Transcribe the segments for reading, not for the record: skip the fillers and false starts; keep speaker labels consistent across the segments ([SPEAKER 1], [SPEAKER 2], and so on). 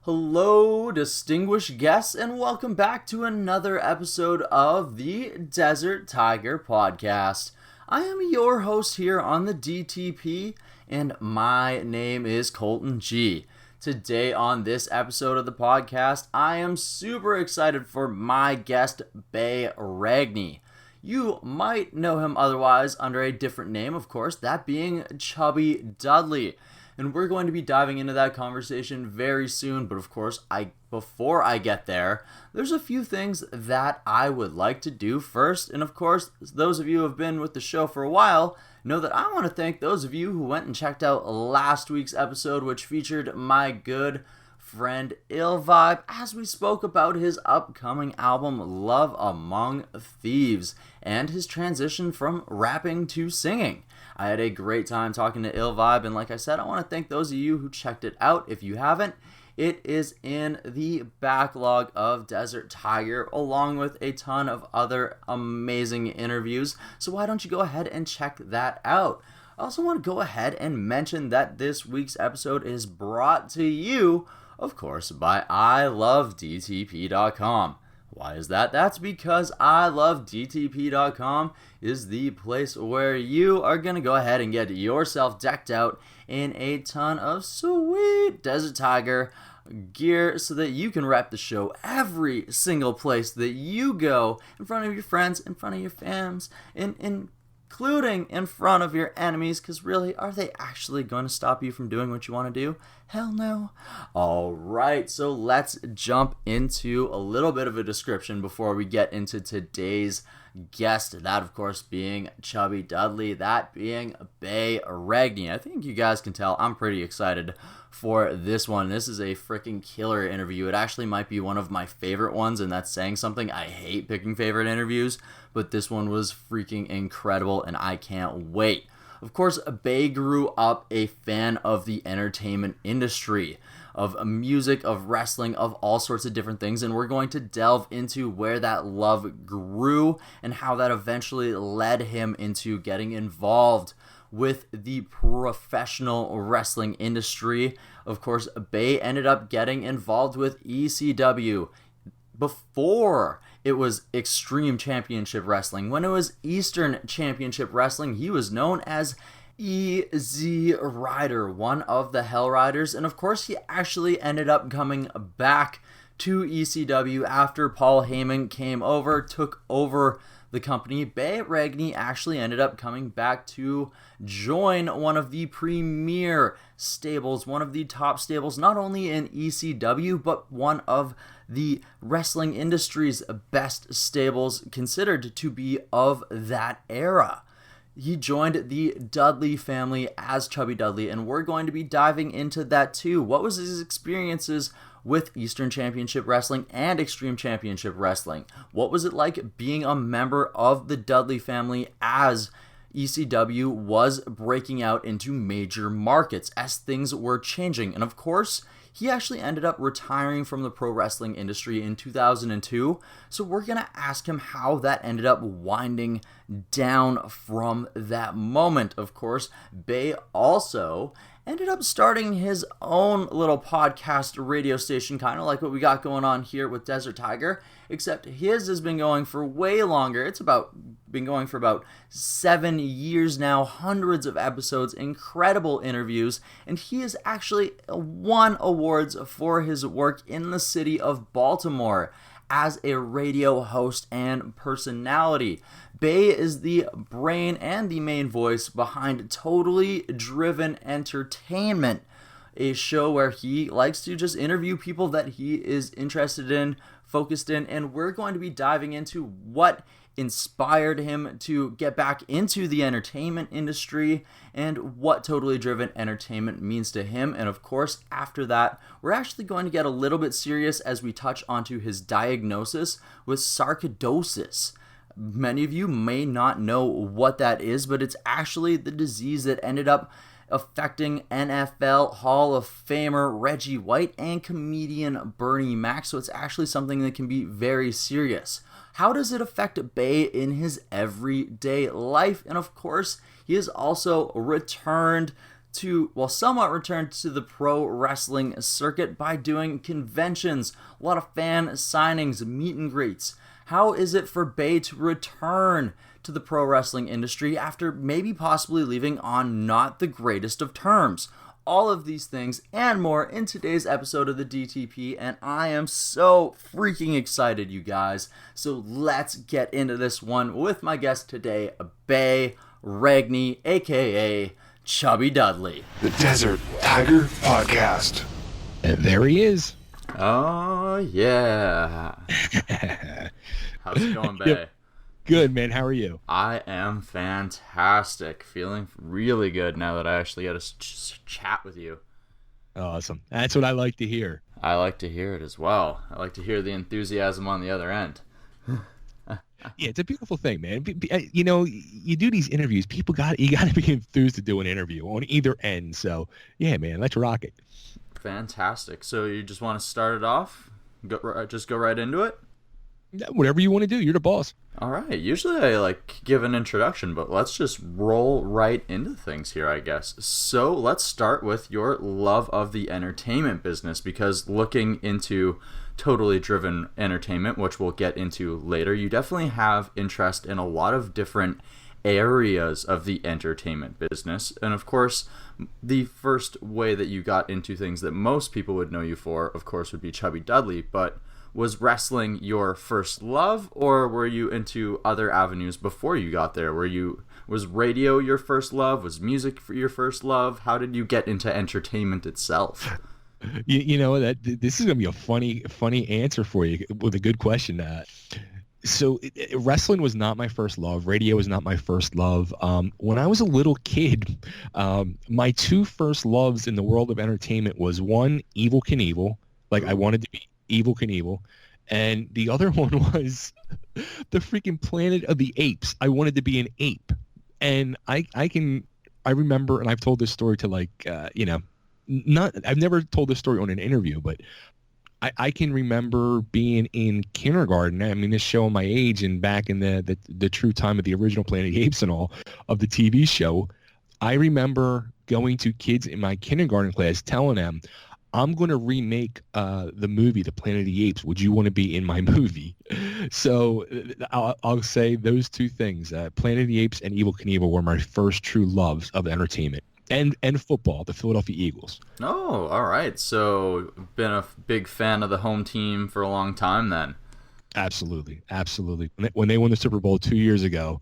[SPEAKER 1] Hello, distinguished guests, and welcome back to another episode of the Desert Tiger Podcast. I am your host here on the DTP, and my name is Colton G. Today on this episode of the podcast, I am super excited for my guest, Bay Ragni. You might know him otherwise under a different name, of course, that being Chubby Dudley. And we're going to be diving into that conversation very soon, but of course, before I get there, there's a few things that I would like to do first. And of course, those of you who have been with the show for a while know that I want to thank those of you who went and checked out last week's episode, which featured my good friend Ill Vibe as we spoke about his upcoming album Love Among Thieves and his transition from rapping to singing. I had a great time talking to Ill Vibe, and like I said, I want to thank those of you who checked it out. If you haven't, it is in the backlog of Desert Tiger, along with a ton of other amazing interviews, so why don't you go ahead and check that out. I also want to go ahead and mention that this week's episode is brought to you, of course, by ilovedtp.com. Why is that? That's because ilovedtp.com is the place where you are going to go ahead and get yourself decked out in a ton of sweet Desert Tiger gear so that you can rep the show every single place that you go, in front of your friends, in front of your fams, including in front of your enemies, because really, are they actually going to stop you from doing what you want to do? Hell no. Alright, so let's jump into a little bit of a description before we get into today's guest. That, of course, being Chubby Dudley, that being Bay Ragni. I think you guys can tell I'm pretty excited for this one. This is a freaking killer interview. It actually might be one of my favorite ones, and that's saying something. I hate picking favorite interviews, but this one was freaking incredible, and I can't wait. Of course, Bay grew up a fan of the entertainment industry, of music, of wrestling, of all sorts of different things, and we're going to delve into where that love grew and how that eventually led him into getting involved with the professional wrestling industry. Of course, Bay ended up getting involved with ECW before it was Extreme Championship Wrestling. When it was Eastern Championship Wrestling, he was known as EZ Rider, one of the Hell Riders, and of course he actually ended up coming back to ECW after Paul Heyman took over the company. Bay Ragni actually ended up coming back to join one of the premier stables, one of the top stables, not only in ECW, but one of the wrestling industry's best stables, considered to be of that era. He joined the Dudley family as Chubby Dudley, and we're going to be diving into that too. What was his experiences with Eastern Championship Wrestling and Extreme Championship Wrestling? What was it like being a member of the Dudley family as ECW was breaking out into major markets, as things were changing? And of course, he actually ended up retiring from the pro wrestling industry in 2002, so we're going to ask him how that ended up winding down from that moment. Of course, Bay also ended up starting his own little podcast radio station, kind of like what we got going on here with Desert Tiger, except his has been going for way longer. It's been going for about 7 years now, hundreds of episodes, incredible interviews, and he has actually won awards for his work in the city of Baltimore as a radio host and personality. Bay is the brain and the main voice behind Totally Driven Entertainment, a show where he likes to just interview people that he is interested in, focused in, and we're going to be diving into what inspired him to get back into the entertainment industry and what Totally Driven Entertainment means to him. And of course, after that, we're actually going to get a little bit serious as we touch onto his diagnosis with sarcoidosis. Many of you may not know what that is, but it's actually the disease that ended up affecting NFL Hall of Famer Reggie White and comedian Bernie Mac, so it's actually something that can be very serious. How does it affect Bay in his everyday life? And of course, he has also returned somewhat returned to the pro wrestling circuit by doing conventions, a lot of fan signings, meet and greets. How is it for Bay to return to the pro wrestling industry after maybe possibly leaving on not the greatest of terms? All of these things and more in today's episode of the DTP, and I am so freaking excited, you guys. So let's get into this one with my guest today, Bay Ragni, aka Chubby Dudley.
[SPEAKER 2] The Desert Tiger Podcast.
[SPEAKER 3] And there he is.
[SPEAKER 1] Oh, yeah. How's it going, Bay?
[SPEAKER 3] Good, man. How are you?
[SPEAKER 1] I am fantastic. Feeling really good now that I actually got to chat with you.
[SPEAKER 3] Awesome. That's what I like to hear.
[SPEAKER 1] I like to hear it as well. I like to hear the enthusiasm on the other end.
[SPEAKER 3] Yeah, it's a beautiful thing, man. You know, you do these interviews. You got to be enthused to do an interview on either end. So, yeah, man, let's rock it.
[SPEAKER 1] Fantastic. So you just want to start it off? Just go right into it?
[SPEAKER 3] Whatever you want to do. You're the boss.
[SPEAKER 1] All right. Usually I give an introduction, but let's just roll right into things here, I guess. So let's start with your love of the entertainment business, because looking into Totally Driven Entertainment, which we'll get into later, you definitely have interest in a lot of different areas of the entertainment business. And of course, the first way that you got into things that most people would know you for, of course, would be Chubby Dudley. But was wrestling your first love, or were you into other avenues before you got there? Was radio your first love? Was music for your first love? How did you get into entertainment itself?
[SPEAKER 3] You know that this is gonna be a funny answer for you with a good question. So wrestling was not my first love. Radio was not my first love. When I was a little kid, my two first loves in the world of entertainment was one, Evel Knievel. I wanted to be Evel Knievel, and the other one was the freaking Planet of the Apes. I wanted to be an ape, and I remember, and I've told this story to I've never told this story on an interview, but I can remember being in kindergarten. I mean, this showing my age, and back in the true time of the original Planet of the Apes and all of the TV show, I remember going to kids in my kindergarten class telling them, I'm going to remake the movie, The Planet of the Apes. Would you want to be in my movie? So I'll say those two things. Planet of the Apes and Evel Knievel were my first true loves of entertainment. And football, the Philadelphia Eagles.
[SPEAKER 1] Oh, all right. So been a big fan of the home team for a long time then.
[SPEAKER 3] Absolutely. When they won the Super Bowl 2 years ago,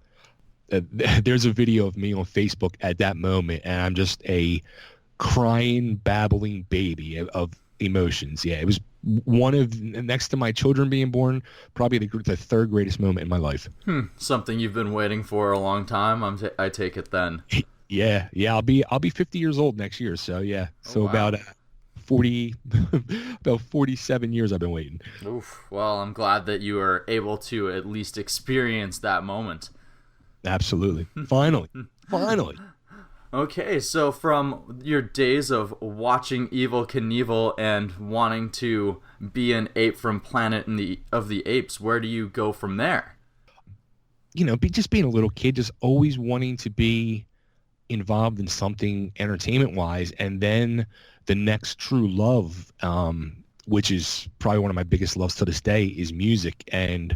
[SPEAKER 3] there's a video of me on Facebook at that moment, and I'm just a crying, babbling baby of emotions. Yeah, it was one of, next to my children being born, probably the third greatest moment in my life.
[SPEAKER 1] Something you've been waiting for a long time, I take it then.
[SPEAKER 3] Yeah. I'll be 50 years old next year. So yeah. So wow. About 47 years I've been waiting.
[SPEAKER 1] Oof. Well, I'm glad that you were able to at least experience that moment.
[SPEAKER 3] Absolutely. Finally.
[SPEAKER 1] Okay, so from your days of watching Evel Knievel and wanting to be an ape from Planet of the Apes, where do you go from there?
[SPEAKER 3] You know, just being a little kid, just always wanting to be involved in something entertainment-wise, and then the next true love, which is probably one of my biggest loves to this day, is music. And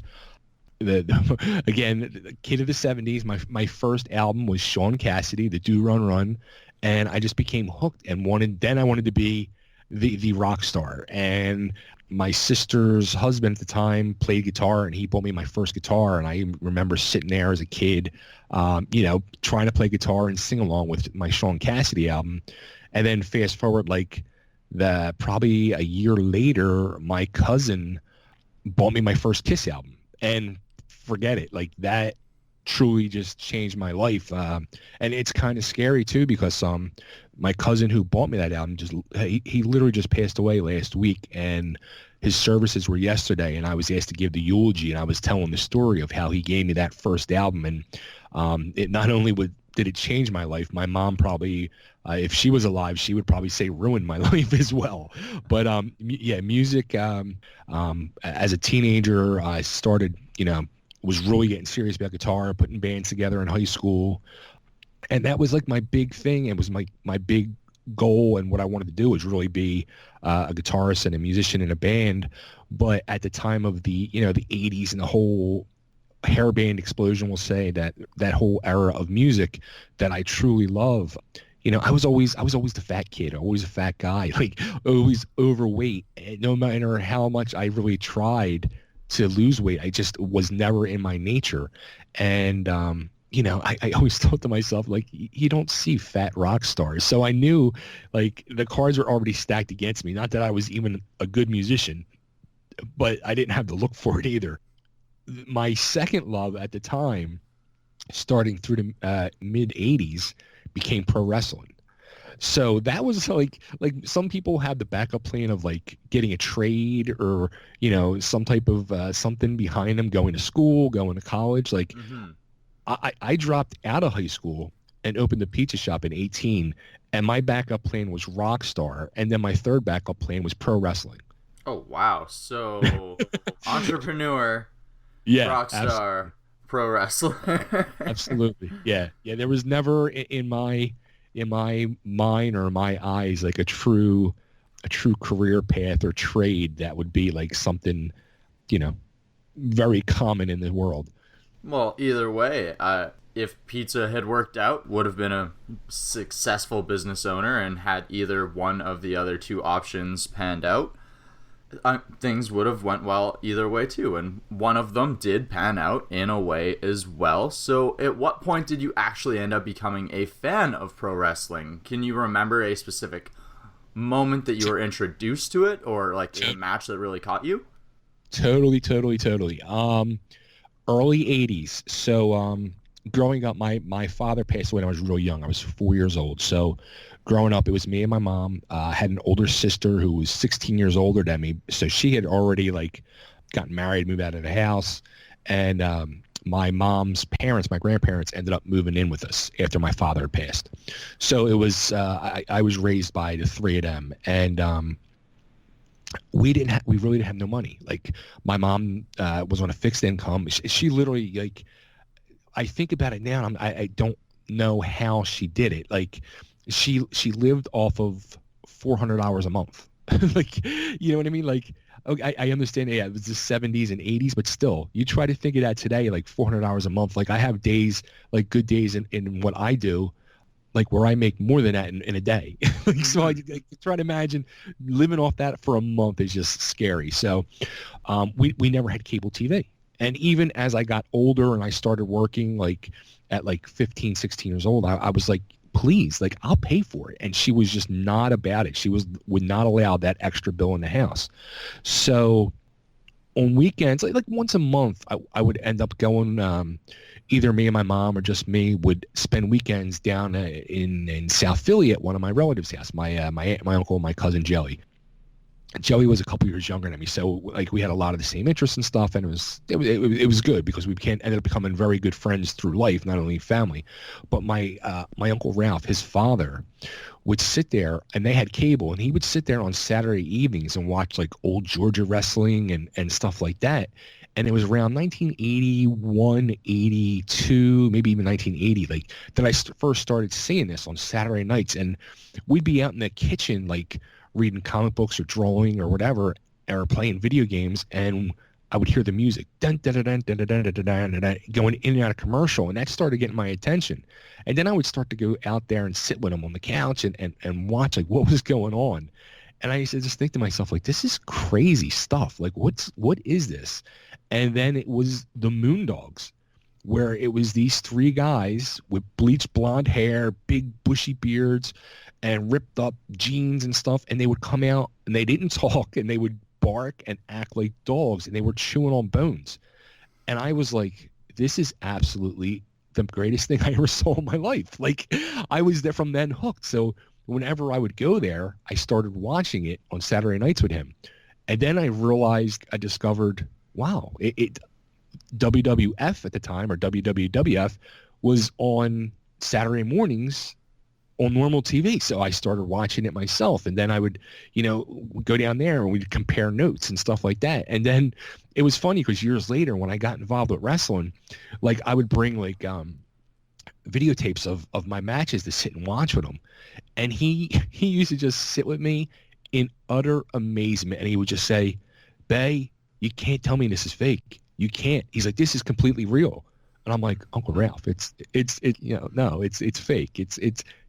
[SPEAKER 3] again, the kid of the 70s, my first album was Sean Cassidy, the Do Run Run, and I just became hooked and I wanted to be the rock star. And my sister's husband at the time played guitar, and he bought me my first guitar, and I remember sitting there as a kid, trying to play guitar and sing along with my Sean Cassidy album. And then fast forward probably a year later, my cousin bought me my first Kiss album, and forget it, that truly just changed my life. And it's kind of scary too, because my cousin who bought me that album he literally just passed away last week, and his services were yesterday, and I was asked to give the eulogy, and I was telling the story of how he gave me that first album. And it not only did it change my life, my mom probably, if she was alive, she would probably say ruined my life as well. But music, as a teenager, I started, was really getting serious about guitar, putting bands together in high school. And that was like my big thing. It was my big goal, and what I wanted to do was really be a guitarist and a musician in a band. But at the time of the the 80s and the whole hair band explosion, we'll say that whole era of music that I truly love, I was always the fat kid, always a fat guy, like always overweight. And no matter how much I really tried to lose weight, I just was never in my nature. And I always thought to myself, like, you don't see fat rock stars. So I knew, like, the cards were already stacked against me. Not that I was even a good musician, but I didn't have to look for it either. My second love at the time, starting through the mid 80s, became pro wrestling. So that was like some people have the backup plan of like getting a trade or, some type of something behind them, going to school, going to college. Like I dropped out of high school and opened a pizza shop in 18, and my backup plan was Rockstar, and then my third backup plan was pro wrestling.
[SPEAKER 1] Oh, wow. So entrepreneur,
[SPEAKER 3] yeah,
[SPEAKER 1] Rockstar, pro wrestler.
[SPEAKER 3] Absolutely. Yeah. There was never in my mind or my eyes like a true career path or trade that would be like something, very common in the world.
[SPEAKER 1] Well, either way, if pizza had worked out, would have been a successful business owner and had either one of the other two options panned out, things would have went well either way too, and one of them did pan out in a way as well. So at what point did you actually end up becoming a fan of pro wrestling? Can you remember a specific moment that you were introduced to it, or like a match that really caught you?
[SPEAKER 3] Totally. Early 80s. So growing up, my father passed away when I was real young. I was 4 years old. So growing up, it was me and my mom. I had an older sister who was 16 years older than me. So she had already like gotten married, moved out of the house. And my mom's parents, my grandparents, ended up moving in with us after my father had passed. So it was I was raised by the three of them. And we really didn't have no money. Like my mom was on a fixed income. She literally, like, I think about it now, and I don't know how she did it. Like she lived off of $400 a month. Like, you know what I mean? Like, okay, I understand. Yeah, it was the 70s and 80s, but still, you try to think of that today, like $400 a month. Like I have days, like good days in what I do, like where I make more than that in a day. Like, so I try to imagine living off that for a month is just scary. So we never had cable TV. And even as I got older and I started working like at like 15, 16 years old, I was like, please, like I'll pay for it. And she was just not about it. She would not allow that extra bill in the house. So on weekends, like once a month, I would end up going, either me and my mom or just me would spend weekends down in South Philly at one of my relatives' house, my aunt, my uncle, and my cousin Joey. Joey was a couple years younger than me, so like we had a lot of the same interests and stuff, and it was good because we ended up becoming very good friends through life, not only family. But my uncle Ralph, his father, would sit there, and they had cable, and he would sit there on Saturday evenings and watch like old Georgia wrestling and stuff like that. And it was around 1981, 82, maybe even 1980, like that I first started seeing this on Saturday nights, and we'd be out in the kitchen like reading comic books or drawing or whatever, or playing video games, and I would hear the music dun, dun, dun, dun, dun, dun, dun, dun, dun, dun, going in and out of commercial, and that started getting my attention. And then I would start to go out there and sit with him on the couch and watch like what was going on. And I used to just think to myself, like, this is crazy stuff. Like, what is this? And then it was the Moondogs, where it was these three guys with bleached blonde hair, big bushy beards, and ripped up jeans and stuff, and they would come out and they didn't talk, and they would bark and act like dogs, and they were chewing on bones. And I was like, this is absolutely the greatest thing I ever saw in my life. Like, I was there from then hooked. So whenever I would go there, I started watching it on Saturday nights with him. And then I discovered, wow, WWF at the time, or WWF, was on Saturday mornings on normal TV. So I started watching it myself, and then I would, go down there and we'd compare notes and stuff like that. And then it was funny because years later when I got involved with wrestling, like I would bring like videotapes of my matches to sit and watch with him. And he used to just sit with me in utter amazement. And he would just say, Bay, you can't tell me this is fake. You can't. He's like, this is completely real. And I'm like, Uncle Ralph, it's no, it's fake.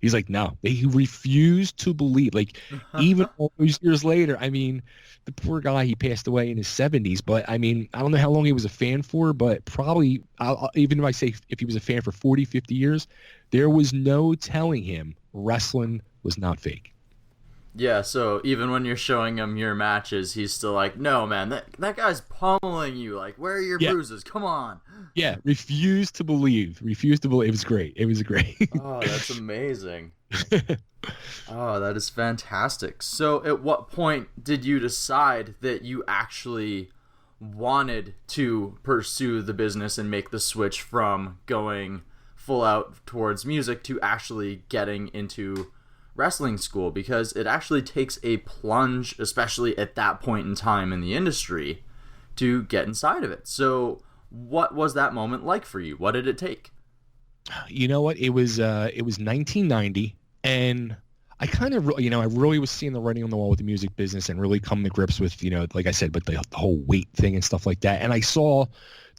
[SPEAKER 3] He's like, no. He refused to believe. Like, even all those years later, I mean, the poor guy, he passed away in his 70s. But I mean, I don't know how long he was a fan for, but probably, even if I say if he was a fan for 40, 50 years, there was no telling him wrestling was not fake.
[SPEAKER 1] Yeah, so even when you're showing him your matches, he's still like, no, man, that guy's pummeling you. Like, where are your bruises? Come on.
[SPEAKER 3] Yeah, refused to believe. It was great. It was great.
[SPEAKER 1] Oh, that's amazing. Oh, that is fantastic. So at what point did you decide that you actually wanted to pursue the business and make the switch from going full out towards music to actually getting into wrestling school? Because it actually takes a plunge, especially at that point in time in the industry, to get inside of it. So what was that moment like for you? What did it take?
[SPEAKER 3] You know what? It was 1990, and I kind of, I really was seeing the writing on the wall with the music business and really coming to grips with, like I said, but the whole weight thing and stuff like that. And I saw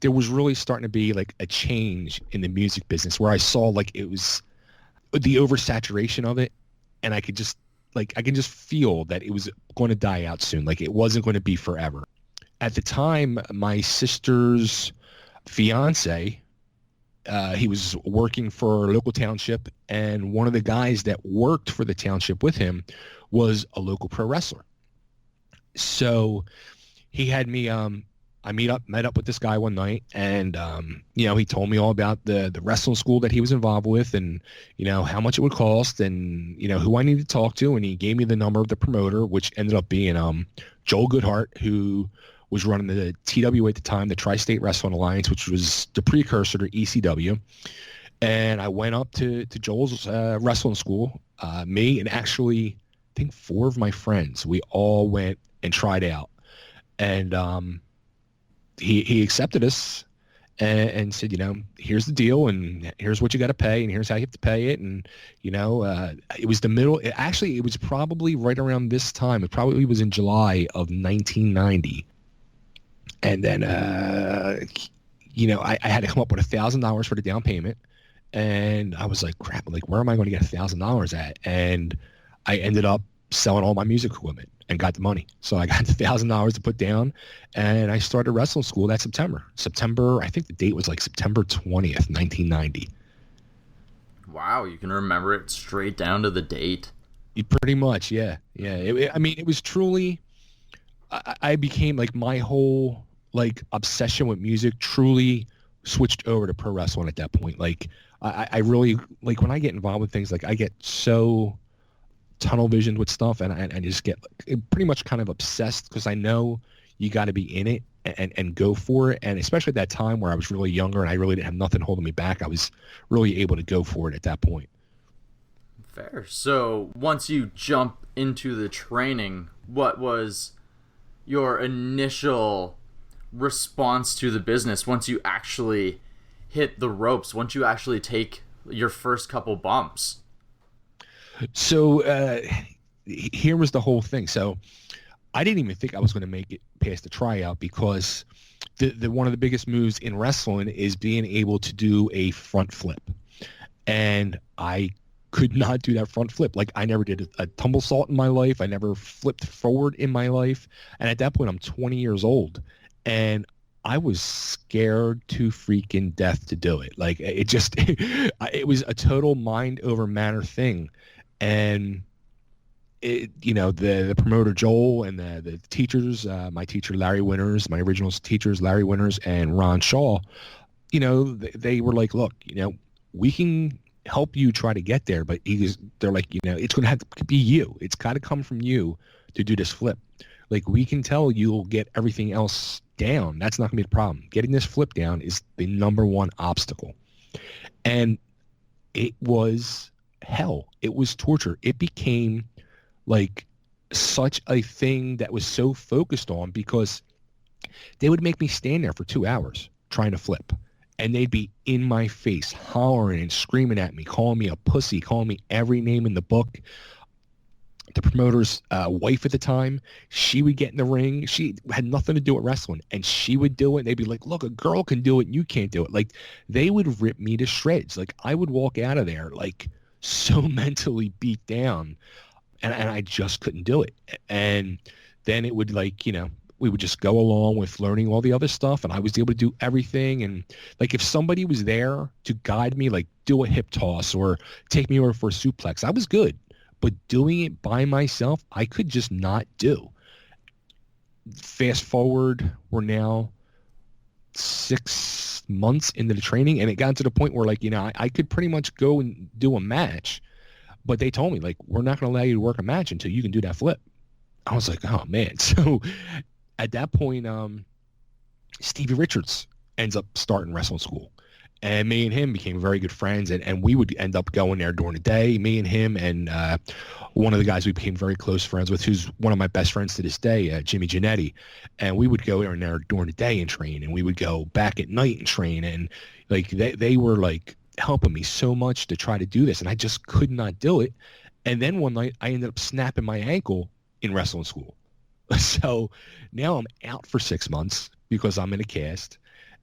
[SPEAKER 3] there was really starting to be like a change in the music business where I saw like it was the oversaturation of it. And I can just feel that it was going to die out soon. Like it wasn't going to be forever. At the time, my sister's fiance, he was working for a local township, and one of the guys that worked for the township with him was a local pro wrestler. So he had me, I met up with this guy one night, and he told me all about the wrestling school that he was involved with, and how much it would cost, and who I needed to talk to, and he gave me the number of the promoter, which ended up being Joel Goodhart, who was running the TWA at the time, the Tri-State Wrestling Alliance, which was the precursor to ECW. And I went up to Joel's wrestling school. Me and actually, I think 4 of my friends, we all went and tried out. And he accepted us and said, here's the deal, and here's what you got to pay, and here's how you have to pay it. And, it was the middle. It was probably right around this time. It probably was in July of 1990. And then, I had to come up with $1,000 for the down payment. And I was like, crap, like, where am I going to get $1,000 at? And I ended up selling all my music equipment and got the money. So I got $1,000 to put down, and I started wrestling school that September. I think the date was like September 20th, 1990.
[SPEAKER 1] Wow, you can remember it straight down to the date.
[SPEAKER 3] Pretty much, yeah. It was truly, I became like my whole like obsession with music truly switched over to pro wrestling at that point. Like I really, like when I get involved with things, like I get so tunnel visioned with stuff, and I just get pretty much kind of obsessed because I know you got to be in it and go for it. And especially at that time where I was really younger and I really didn't have nothing holding me back, I was really able to go for it at that point.
[SPEAKER 1] Fair. So once you jump into the training, what was your initial response to the business once you actually hit the ropes, once you actually take your first couple bumps?
[SPEAKER 3] So here was the whole thing. So I didn't even think I was going to make it past the tryout because the one of the biggest moves in wrestling is being able to do a front flip. And I could not do that front flip. Like I never did a tumble salt in my life. I never flipped forward in my life. And at that point, I'm 20 years old. And I was scared to freaking death to do it. Like it just, it was a total mind over matter thing. And the promoter Joel and the teachers, my teacher Larry Winters, my original teachers Larry Winters and Ron Shaw, they were like, look, we can help you try to get there, but they're like, it's going to have to be you. It's got to come from you to do this flip. Like we can tell you'll get everything else down. That's not going to be the problem. Getting this flip down is the number one obstacle. And it was hell. It was torture. It became like such a thing that was so focused on because they would make me stand there for 2 hours trying to flip. and they'd be in my face, hollering and screaming at me, calling me a pussy, calling me every name in the book. The promoter's wife at the time, she would get in the ring. She had nothing to do with wrestling, and she would do it. And they'd be like, look, a girl can do it, and you can't do it. Like, they would rip me to shreds. Like, I would walk out of there, like, so mentally beat down, and I just couldn't do it. And then it would, like, you know, we would just go along with learning all the other stuff, and I was able to do everything. And, like, if somebody was there to guide me, like, do a hip toss or take me over for a suplex, I was good. But doing it by myself, I could just not do. Fast forward, we're now 6 months into the training, and it got to the point where, like, you know, I could pretty much go and do a match, but they told me, like, we're not going to allow you to work a match until you can do that flip. I was like, oh, man. So at that point, Stevie Richards ends up starting wrestling school. And me and him became very good friends, and we would end up going there during the day, me and him, and one of the guys we became very close friends with, who's one of my best friends to this day, Jimmy Giannetti. And we would go there during the day and train, and we would go back at night and train. And, like, they were, like, helping me so much to try to do this, and I just could not do it. And then one night, I ended up snapping my ankle in wrestling school. So now I'm out for 6 months because I'm in a cast.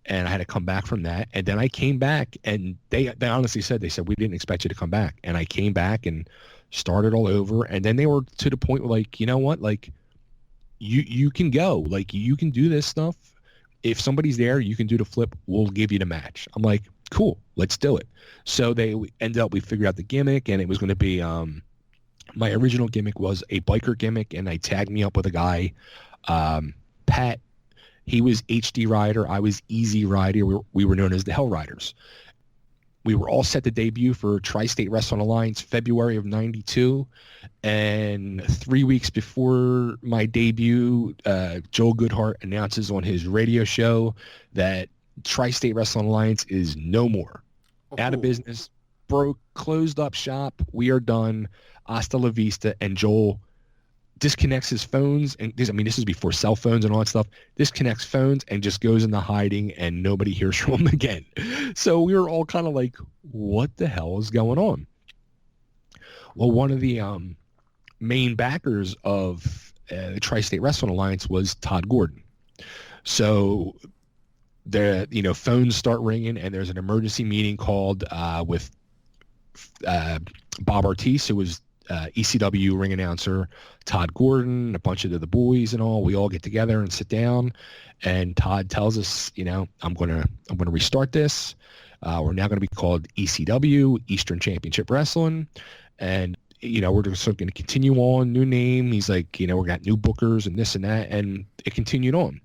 [SPEAKER 3] And I had to come back from that. And then I came back, and they honestly said, we didn't expect you to come back. And I came back and started all over. And then they were to the point where, like, you know what? Like, you can go. Like, you can do this stuff. If somebody's there, you can do the flip. We'll give you the match. I'm like, cool, let's do it. So we figured out the gimmick, and it was going to be, my original gimmick was a biker gimmick, and they tagged me up with a guy, Pat. He was HD Rider. I was Easy Rider. We were known as the Hell Riders. We were all set to debut for Tri-State Wrestling Alliance February of '92. And 3 weeks before my debut, Joel Goodhart announces on his radio show that Tri-State Wrestling Alliance is no more. Out of business, broke, closed up shop. We are done. Hasta la vista. And Joel disconnects his phones, and this is before cell phones and all that stuff. Disconnects phones and just goes into hiding, and nobody hears from him again. So we were all kind of like, what the hell is going on? Well, one of the main backers of the Tri-State Wrestling Alliance was Todd Gordon. So the phones start ringing, and there's an emergency meeting called with Bob Ortiz, who was ECW ring announcer, Todd Gordon, a bunch of the boys and all. We all get together and sit down, and Todd tells us, I'm gonna restart this. We're now going to be called ECW, Eastern Championship Wrestling, and we're just going to continue on, new name. He's like, we got new bookers and this and that, and it continued on.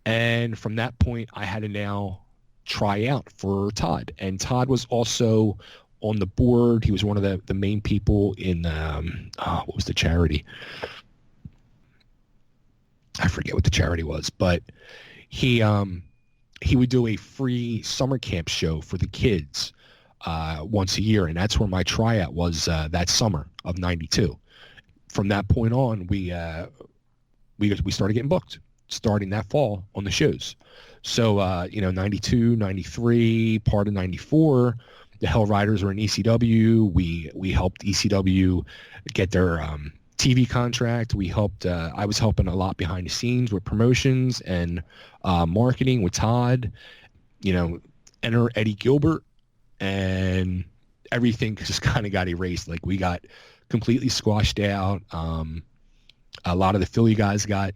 [SPEAKER 3] And from that point, I had to now try out for Todd, and Todd was also on the board. He was one of the main people in what was the charity? I forget what the charity was, but he would do a free summer camp show for the kids once a year, and that's where my tryout was that summer of '92. From that point on, we started getting booked starting that fall on the shows. So 92, 93, part of 94. The Hell Riders were in ECW. We helped ECW get their TV contract. We helped. I was helping a lot behind the scenes with promotions and marketing with Todd. Enter Eddie Gilbert, and everything just kind of got erased. Like, we got completely squashed out. A lot of the Philly guys got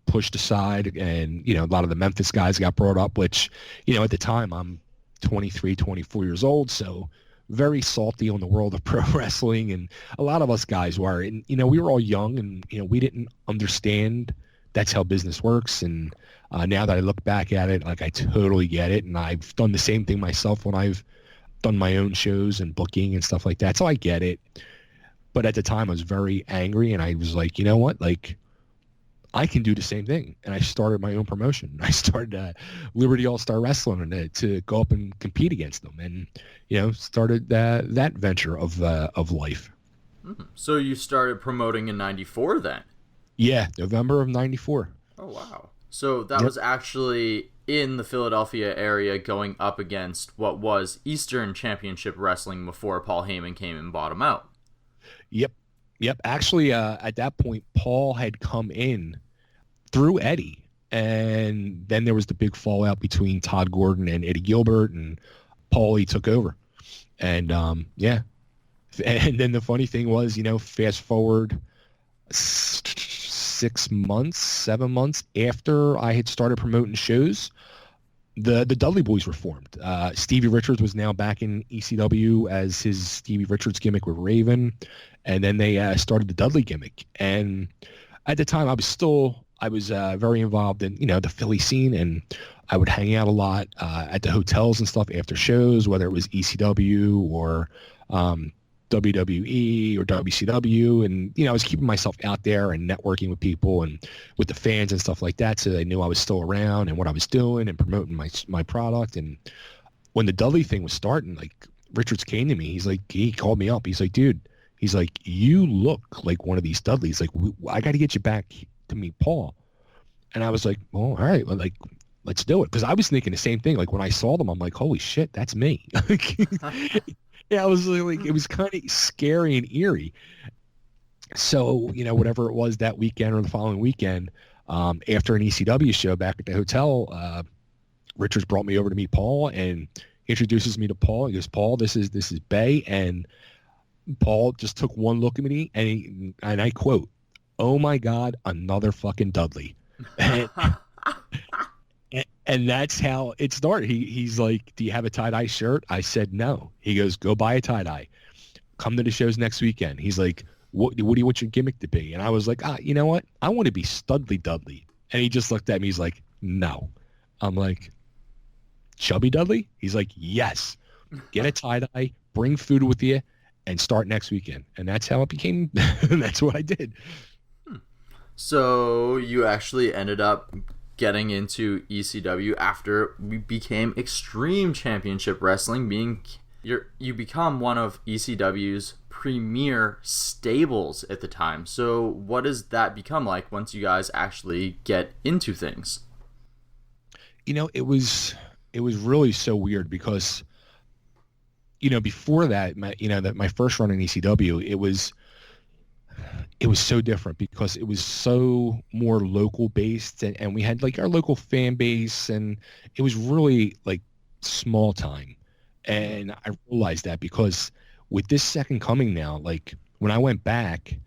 [SPEAKER 3] pushed aside, and a lot of the Memphis guys got brought up. Which at the time I'm 23, 24 years old, so very salty on the world of pro wrestling, and a lot of us guys were, and we were all young, and we didn't understand that's how business works. And now that I look back at it, like, I totally get it, and I've done the same thing myself when I've done my own shows and booking and stuff like that, so I get it. But at the time, I was very angry, and I was like, you know what, like, I can do the same thing. And I started my own promotion. I started Liberty All-Star Wrestling to go up and compete against them, and started that venture of life.
[SPEAKER 1] So you started promoting in '94 then?
[SPEAKER 3] Yeah, November of '94.
[SPEAKER 1] Oh wow! So that was actually in the Philadelphia area going up against what was Eastern Championship Wrestling before Paul Heyman came and bought him out.
[SPEAKER 3] Yep. Actually, at that point, Paul had come in through Eddie, and then there was the big fallout between Todd Gordon and Eddie Gilbert, and Paulie took over. And and then the funny thing was, fast forward 7 months after I had started promoting shows, the Dudley Boyz were formed. Stevie Richards was now back in ECW as his Stevie Richards gimmick with Raven, and then they started the Dudley gimmick. And at the time, I was very involved in the Philly scene, and I would hang out a lot at the hotels and stuff after shows, whether it was ECW or WWE or WCW, and I was keeping myself out there and networking with people and with the fans and stuff like that, so they knew I was still around and what I was doing and promoting my product. And when the Dudley thing was starting, like, Richards came to me. He called me up. He's like, dude, you look like one of these Dudleys. Like, I got to get you back to meet Paul. And I was like, well, all right, well, like, let's do it. Because I was thinking the same thing. Like, when I saw them, I'm like, holy shit, that's me. Yeah, I was like, it was kind of scary and eerie. So, whatever it was that weekend or the following weekend, after an ECW show back at the hotel, Richards brought me over to meet Paul and introduces me to Paul. He goes, Paul, this is Bay. And Paul just took one look at me and I quote, "Oh my God, another fucking Dudley." And that's how it started. He's like, "Do you have a tie-dye shirt?" I said, "No." He goes, "Go buy a tie-dye. Come to the shows next weekend." He's like, what do you want your gimmick to be?" And I was like, you know what? I want to be Studley Dudley. And he just looked at me. He's like, "No." I'm like, "Chubby Dudley?" He's like, "Yes. Get a tie-dye, bring food with you, and start next weekend." And that's how it became. That's what I did.
[SPEAKER 1] So you actually ended up getting into ECW after we became Extreme Championship Wrestling, you become one of ECW's premier stables at the time. So what does that become like once you guys actually get into things?
[SPEAKER 3] It was really so weird because before that, my first run in ECW, it was so different because it was so more local based, and we had like our local fan base, and it was really like small time. And I realized that because with this second coming now, like when I went back,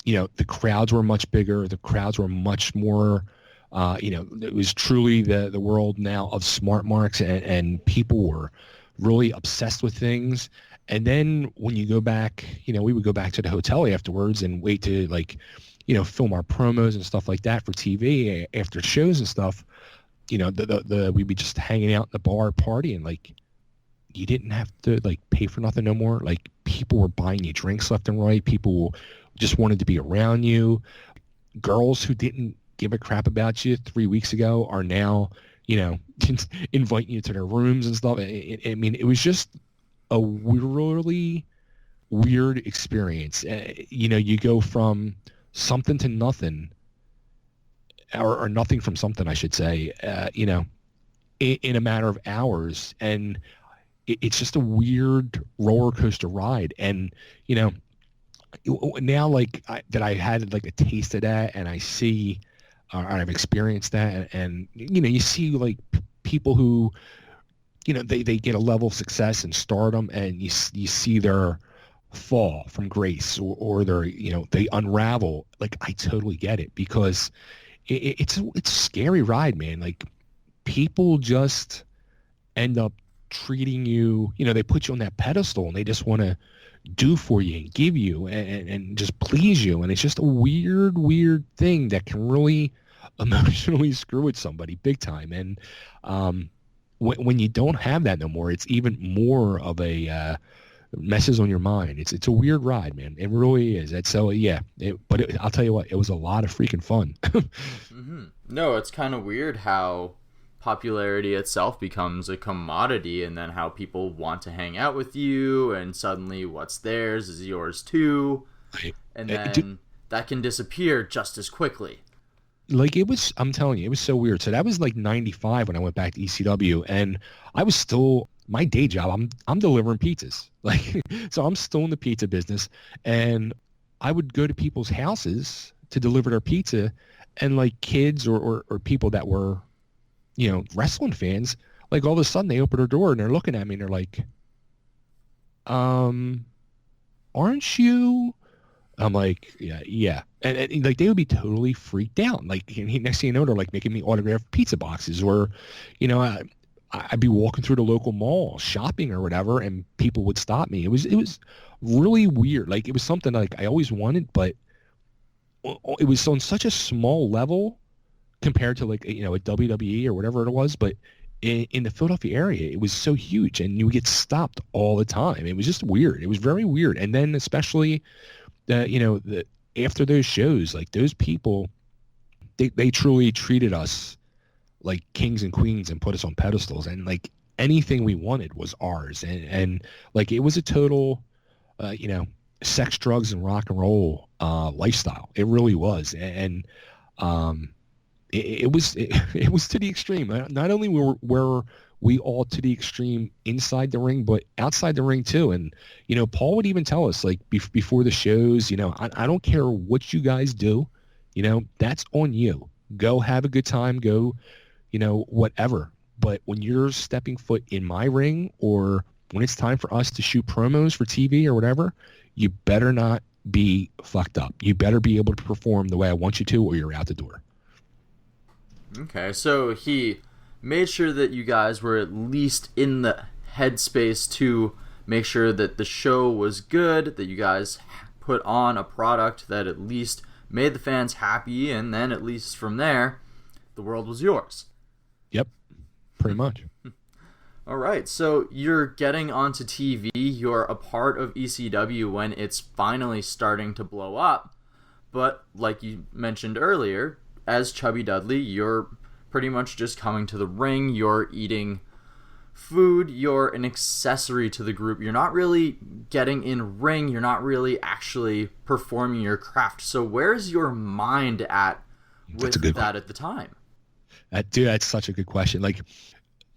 [SPEAKER 3] the crowds were much bigger. The crowds were much more, it was truly the world now of smart marks, and people were really obsessed with things. And then when you go back, we would go back to the hotel afterwards and wait to film our promos and stuff like that for TV after shows and stuff. We'd be just hanging out in the bar partying. Like, you didn't have to like pay for nothing no more. Like, people were buying you drinks left and right. People just wanted to be around you. Girls who didn't give a crap about you 3 weeks ago are now, inviting you to their rooms and stuff. I mean, it was just a really weird experience. You go from something to nothing, or nothing from something, I should say, in a matter of hours. And it's just a weird roller coaster ride. And, now that I had like a taste of that, and I see, or I've experienced that, and you see like people who, they get a level of success and stardom, and you see their fall from grace, or their, they unravel. Like, I totally get it, because it's a scary ride, man. Like, people just end up treating you, they put you on that pedestal, and they just want to do for you and give you and just please you. And it's just a weird thing that can really emotionally screw with somebody big time. And when you don't have that no more, it's even more of a messes on your mind. It's a weird ride, man. It really is. So yeah, I'll tell you what, it was a lot of freaking fun.
[SPEAKER 1] Mm-hmm. No, it's kind of weird how popularity itself becomes a commodity, and then how people want to hang out with you, and suddenly what's theirs is yours too, and then that can disappear just as quickly.
[SPEAKER 3] Like it was, I'm telling you, it was so weird. So that was like 95 when I went back to ECW, and I was still my day job. I'm delivering pizzas. Like, so I'm still in the pizza business, and I would go to people's houses to deliver their pizza, and like kids or people that were, wrestling fans, like all of a sudden they open their door and they're looking at me and they're like, aren't you? I'm like, yeah. And like they would be totally freaked out. Like next thing you know, they're like making me autograph pizza boxes, or, I'd be walking through the local mall shopping or whatever, and people would stop me. It was really weird. Like it was something like I always wanted, but it was on such a small level compared to like, a WWE or whatever it was. But in the Philadelphia area, it was so huge, and you would get stopped all the time. It was just weird. It was very weird. And then especially after those shows, like those people, they truly treated us like kings and queens and put us on pedestals, and like anything we wanted was ours. And like it was a total, sex, drugs, and rock and roll lifestyle. It really was. And it was to the extreme. Not only were we all to the extreme inside the ring, but outside the ring too. And, Paul would even tell us like before the shows, I don't care what you guys do, that's on you. Go have a good time, go, whatever. But when you're stepping foot in my ring, or when it's time for us to shoot promos for TV or whatever, you better not be fucked up. You better be able to perform the way I want you to, or you're out the door.
[SPEAKER 1] Okay, so he made sure that you guys were at least in the headspace to make sure that the show was good, that you guys put on a product that at least made the fans happy, and then at least from there, the world was yours.
[SPEAKER 3] Yep, pretty much.
[SPEAKER 1] All right, so you're getting onto TV, you're a part of ECW when it's finally starting to blow up, but like you mentioned earlier, as Chubby Dudley, you're pretty much just coming to the ring, you're eating food, you're an accessory to the group. You're not really getting in ring, you're not really actually performing your craft. So where's your mind at with that at the time?
[SPEAKER 3] Dude, that's such a good question. Like,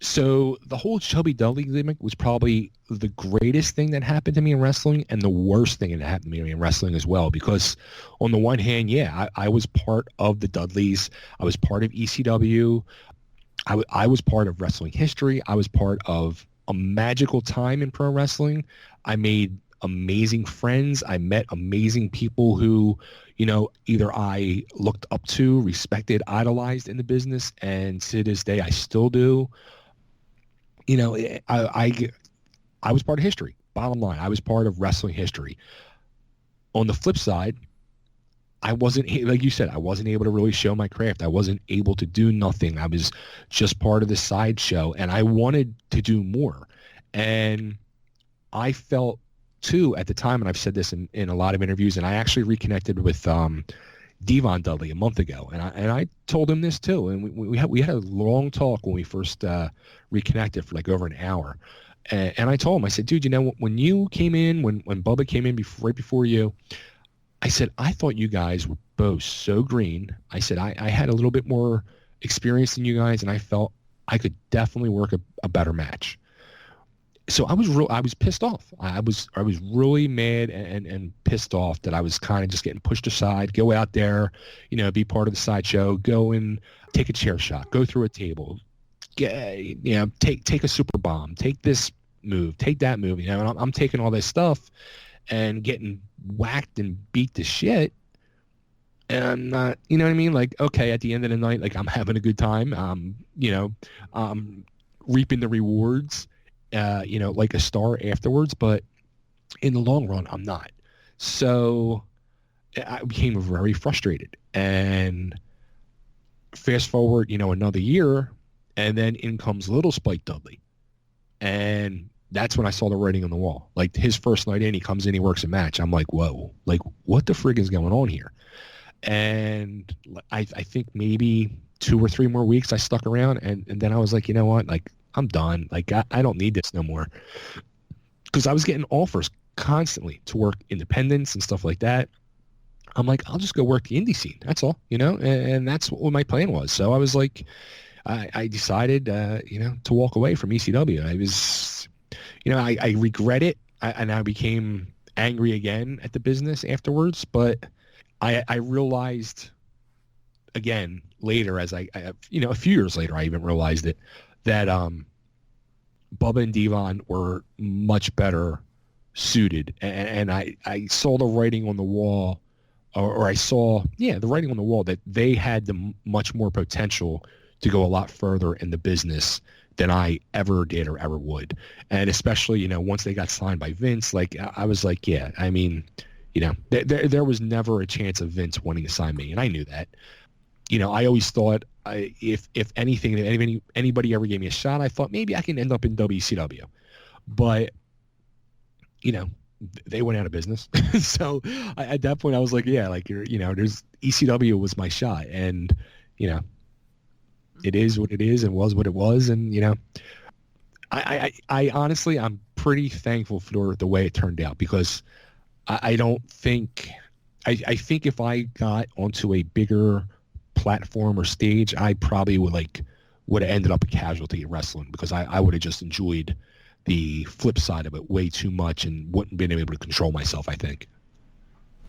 [SPEAKER 3] so the whole Chubby Dudley gimmick was probably the greatest thing that happened to me in wrestling, and the worst thing that happened to me in wrestling as well. Because on the one hand, I was part of the Dudleys. I was part of ECW. I was part of wrestling history. I was part of a magical time in pro wrestling. I made amazing friends. I met amazing people who, either I looked up to, respected, idolized in the business, and to this day I still do. I was part of history. Bottom line, I was part of wrestling history. On the flip side, I wasn't, like you said, I wasn't able to really show my craft. I wasn't able to do nothing. I was just part of the sideshow, and I wanted to do more. And I felt too at the time, and I've said this in a lot of interviews, and I actually reconnected with Devon Dudley a month ago, and I told him this too, and we had a long talk when we first reconnected for like over an hour, and I told him, I said, dude, when you came in, when Bubba came in right before you, I said, I thought you guys were both so green. I said, I had a little bit more experience than you guys, and I felt I could definitely work a better match. So I was pissed off. I was really mad and pissed off that I was kind of just getting pushed aside. Go out there, be part of the sideshow. Go and take a chair shot. Go through a table. Take a super bomb. Take this move. Take that move. And I'm taking all this stuff and getting whacked and beat to shit. And I'm not, you know what I mean? Like, okay, at the end of the night, like I'm having a good time. I'm reaping the rewards. Like a star afterwards, but in the long run, I'm not. So I became very frustrated, and fast forward, another year, and then in comes little Spike Dudley. And that's when I saw the writing on the wall. Like his first night in, he comes in, he works a match. I'm like, whoa, like what the frig is going on here? And I think maybe 2 or 3 more weeks I stuck around, and then I was like, you know what? Like, I'm done. Like, I don't need this no more. Because I was getting offers constantly to work independents and stuff like that. I'm like, I'll just go work the indie scene. That's all, and that's what my plan was. So I was like, I decided, to walk away from ECW. I was, I regret it. And I became angry again at the business afterwards. But I realized again later, as I a few years later, I even realized it, that Bubba and Devon were much better suited. And I saw the writing on the wall, or I saw, the writing on the wall, that they had the much more potential to go a lot further in the business than I ever did or ever would. And especially, once they got signed by Vince, like I was like, yeah, I mean, there was never a chance of Vince wanting to sign me. And I knew that. I always thought if anything, if anybody ever gave me a shot, I thought maybe I can end up in WCW. But, they went out of business. So at that point I was like, yeah, like there's ECW was my shot. And, it is what it is and was what it was. And, I honestly, I'm pretty thankful for the way it turned out, because I don't think, I think if I got onto a bigger platform or stage, I probably would have ended up a casualty in wrestling, because I would have just enjoyed the flip side of it way too much and wouldn't been able to control myself, I think.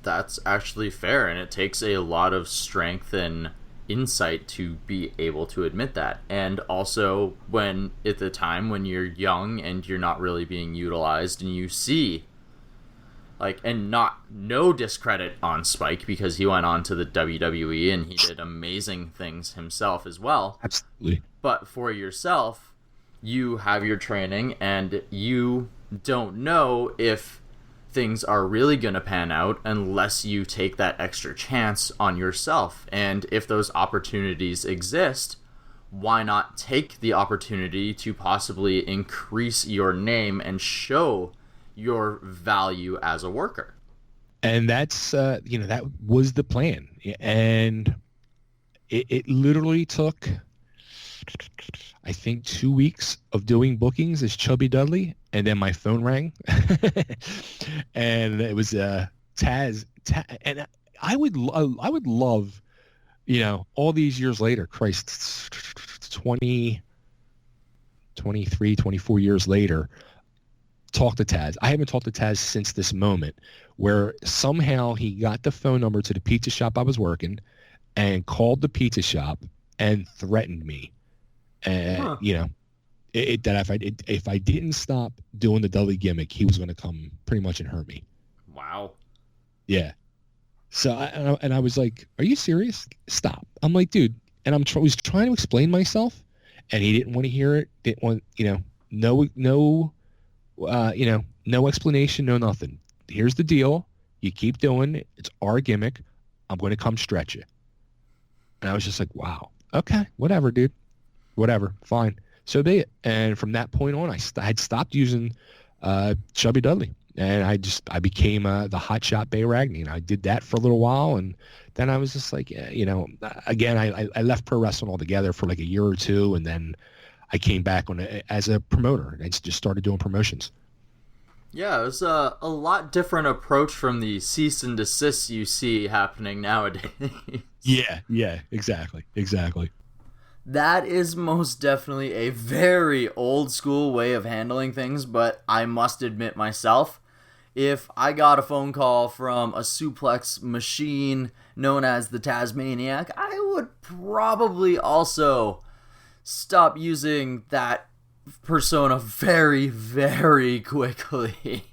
[SPEAKER 1] That's actually fair, and it takes a lot of strength and insight to be able to admit that. And also, when at the time when you're young and you're not really being utilized, and you see and no discredit on Spike, because he went on to the WWE and he did amazing things himself as well.
[SPEAKER 3] Absolutely.
[SPEAKER 1] But for yourself, you have your training and you don't know if things are really going to pan out unless you take that extra chance on yourself. And if those opportunities exist, why not take the opportunity to possibly increase your name and show your value as a worker?
[SPEAKER 3] And that's, that was the plan. And it literally took, I think, 2 weeks of doing bookings as Chubby Dudley, and then my phone rang, and it was Taz. And I would love, all these years later, Christ, 20, 23, 24 years later, talk to Taz. I haven't talked to Taz since this moment, where somehow he got the phone number to the pizza shop I was working and called the pizza shop and threatened me. And, that if I didn't stop doing the Dudley gimmick, he was going to come pretty much and hurt me.
[SPEAKER 1] Wow.
[SPEAKER 3] Yeah. So I was like, "Are you serious? Stop!" I'm like, "Dude," and was trying to explain myself, and he didn't want to hear it. Didn't want, no explanation, no nothing. Here's the deal: you keep doing it. It's our gimmick. I'm going to come stretch it. And I was just like, "Wow, okay, whatever, dude, whatever, fine." So be it. And from that point on, I had stopped using Chubby Dudley, and I became the hotshot Bay Ragni, and I did that for a little while, and then I was just like, again, I left pro wrestling altogether for like a year or two, and then I came back as a promoter. I just started doing promotions.
[SPEAKER 1] Yeah, it was a lot different approach from the cease and desist you see happening nowadays.
[SPEAKER 3] Yeah, exactly.
[SPEAKER 1] That is most definitely a very old school way of handling things, but I must admit myself, if I got a phone call from a suplex machine known as the Tasmaniac, I would probably also stop using that persona very, very quickly.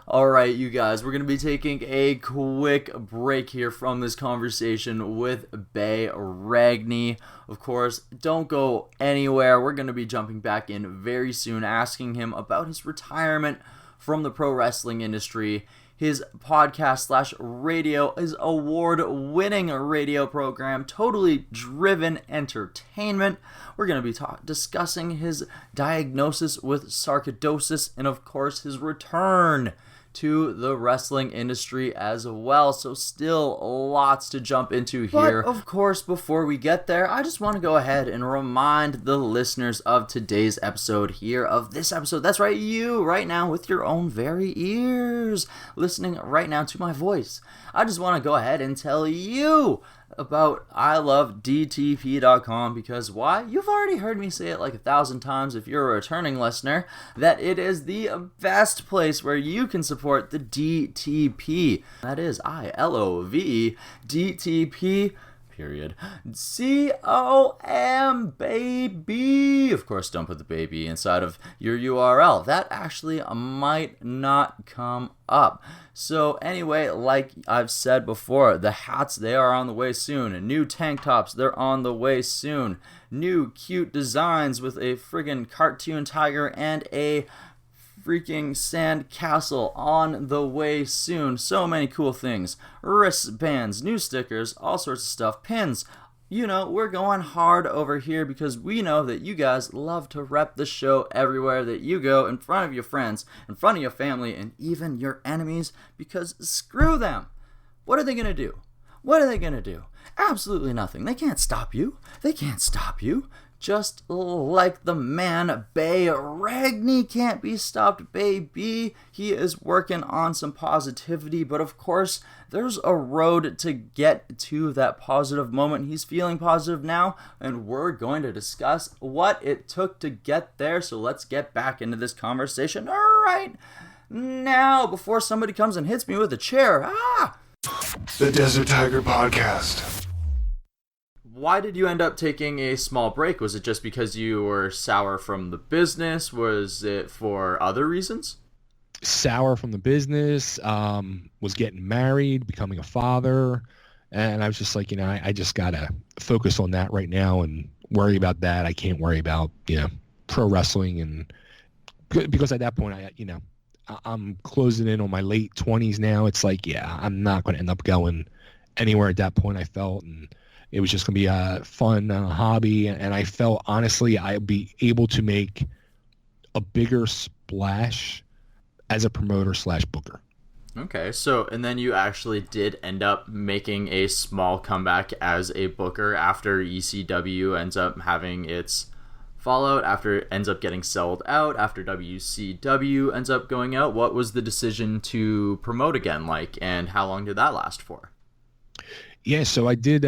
[SPEAKER 1] Alright, you guys, we're going to be taking a quick break here from this conversation with Bay Ragni. Of course, don't go anywhere. We're going to be jumping back in very soon, asking him about his retirement from the pro wrestling industry, his podcast / radio, his award-winning radio program, Totally Driven Entertainment. We're going to be discussing his diagnosis with sarcoidosis and, of course, his return to the wrestling industry as well. So still lots to jump into here. But of course, before we get there, I just want to go ahead and remind the listeners of today's episode here, of this episode. That's right, you right now with your own very ears listening right now to my voice. I just want to go ahead and tell you about I love DTV.com, because why? You've already heard me say it like 1,000 times if you're a returning listener, that it is the best place where you can support the DTP. That is ILOVE DTP period. COM, baby. Of course, don't put the baby inside of your URL. That actually might not come up. So anyway, like I've said before, the hats, they are on the way soon. New tank tops, they're on the way soon. New cute designs with a friggin' cartoon tiger and a freaking sand castle on the way soon. So many cool things. Wristbands, new stickers, all sorts of stuff, pins. You know, we're going hard over here because we know that you guys love to rep the show everywhere that you go, in front of your friends, in front of your family, and even your enemies, because screw them. What are they going to do? What are they going to do? Absolutely nothing. They can't stop you. They can't stop you. Just like the man Bay Ragni can't be stopped, baby. He is working on some positivity, but of course, there's a road to get to that positive moment. He's feeling positive now, and we're going to discuss what it took to get there. So let's get back into this conversation. All right, now, before somebody comes and hits me with a chair.
[SPEAKER 2] The Desert Tiger Podcast.
[SPEAKER 1] Why did you end up taking a small break? Was it just because you were sour from the business? Was it for other reasons?
[SPEAKER 3] Sour from the business, was getting married, becoming a father, and I was just like, I just gotta focus on that right now and worry about that. I can't worry about, pro wrestling, and because at that point, I'm closing in on my late 20s now. It's like, I'm not going to end up going anywhere at that point, I felt, and it was just going to be a fun hobby, and I felt, honestly, I'd be able to make a bigger splash as a promoter / booker.
[SPEAKER 1] Okay, so, and then you actually did end up making a small comeback as a booker after ECW ends up having its fallout, after it ends up getting sold out, after WCW ends up going out. What was the decision to promote again like, and how long did that last for?
[SPEAKER 3] Yeah, so I did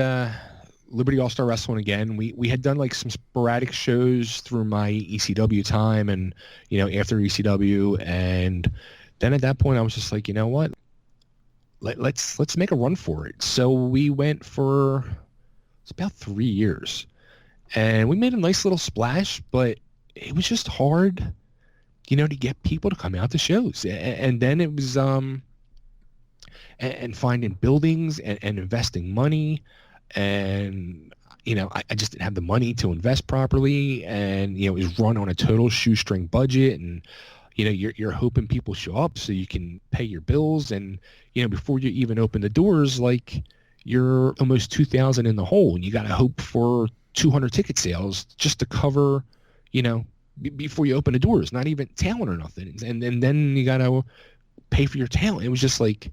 [SPEAKER 3] Liberty All-Star Wrestling again. We had done like some sporadic shows through my ECW time, and after ECW, and then at that point I was just like, you know what? Let's make a run for it. So we went for about 3 years, and we made a nice little splash, but it was just hard, to get people to come out to shows, and then it was and finding buildings and investing money, and I just didn't have the money to invest properly, and it was run on a total shoestring budget, and you're hoping people show up so you can pay your bills, and before you even open the doors, like, you're almost 2,000 in the hole, and you got to hope for 200 ticket sales just to cover before you open the doors, not even talent or nothing, and then you got to pay for your talent. It was just like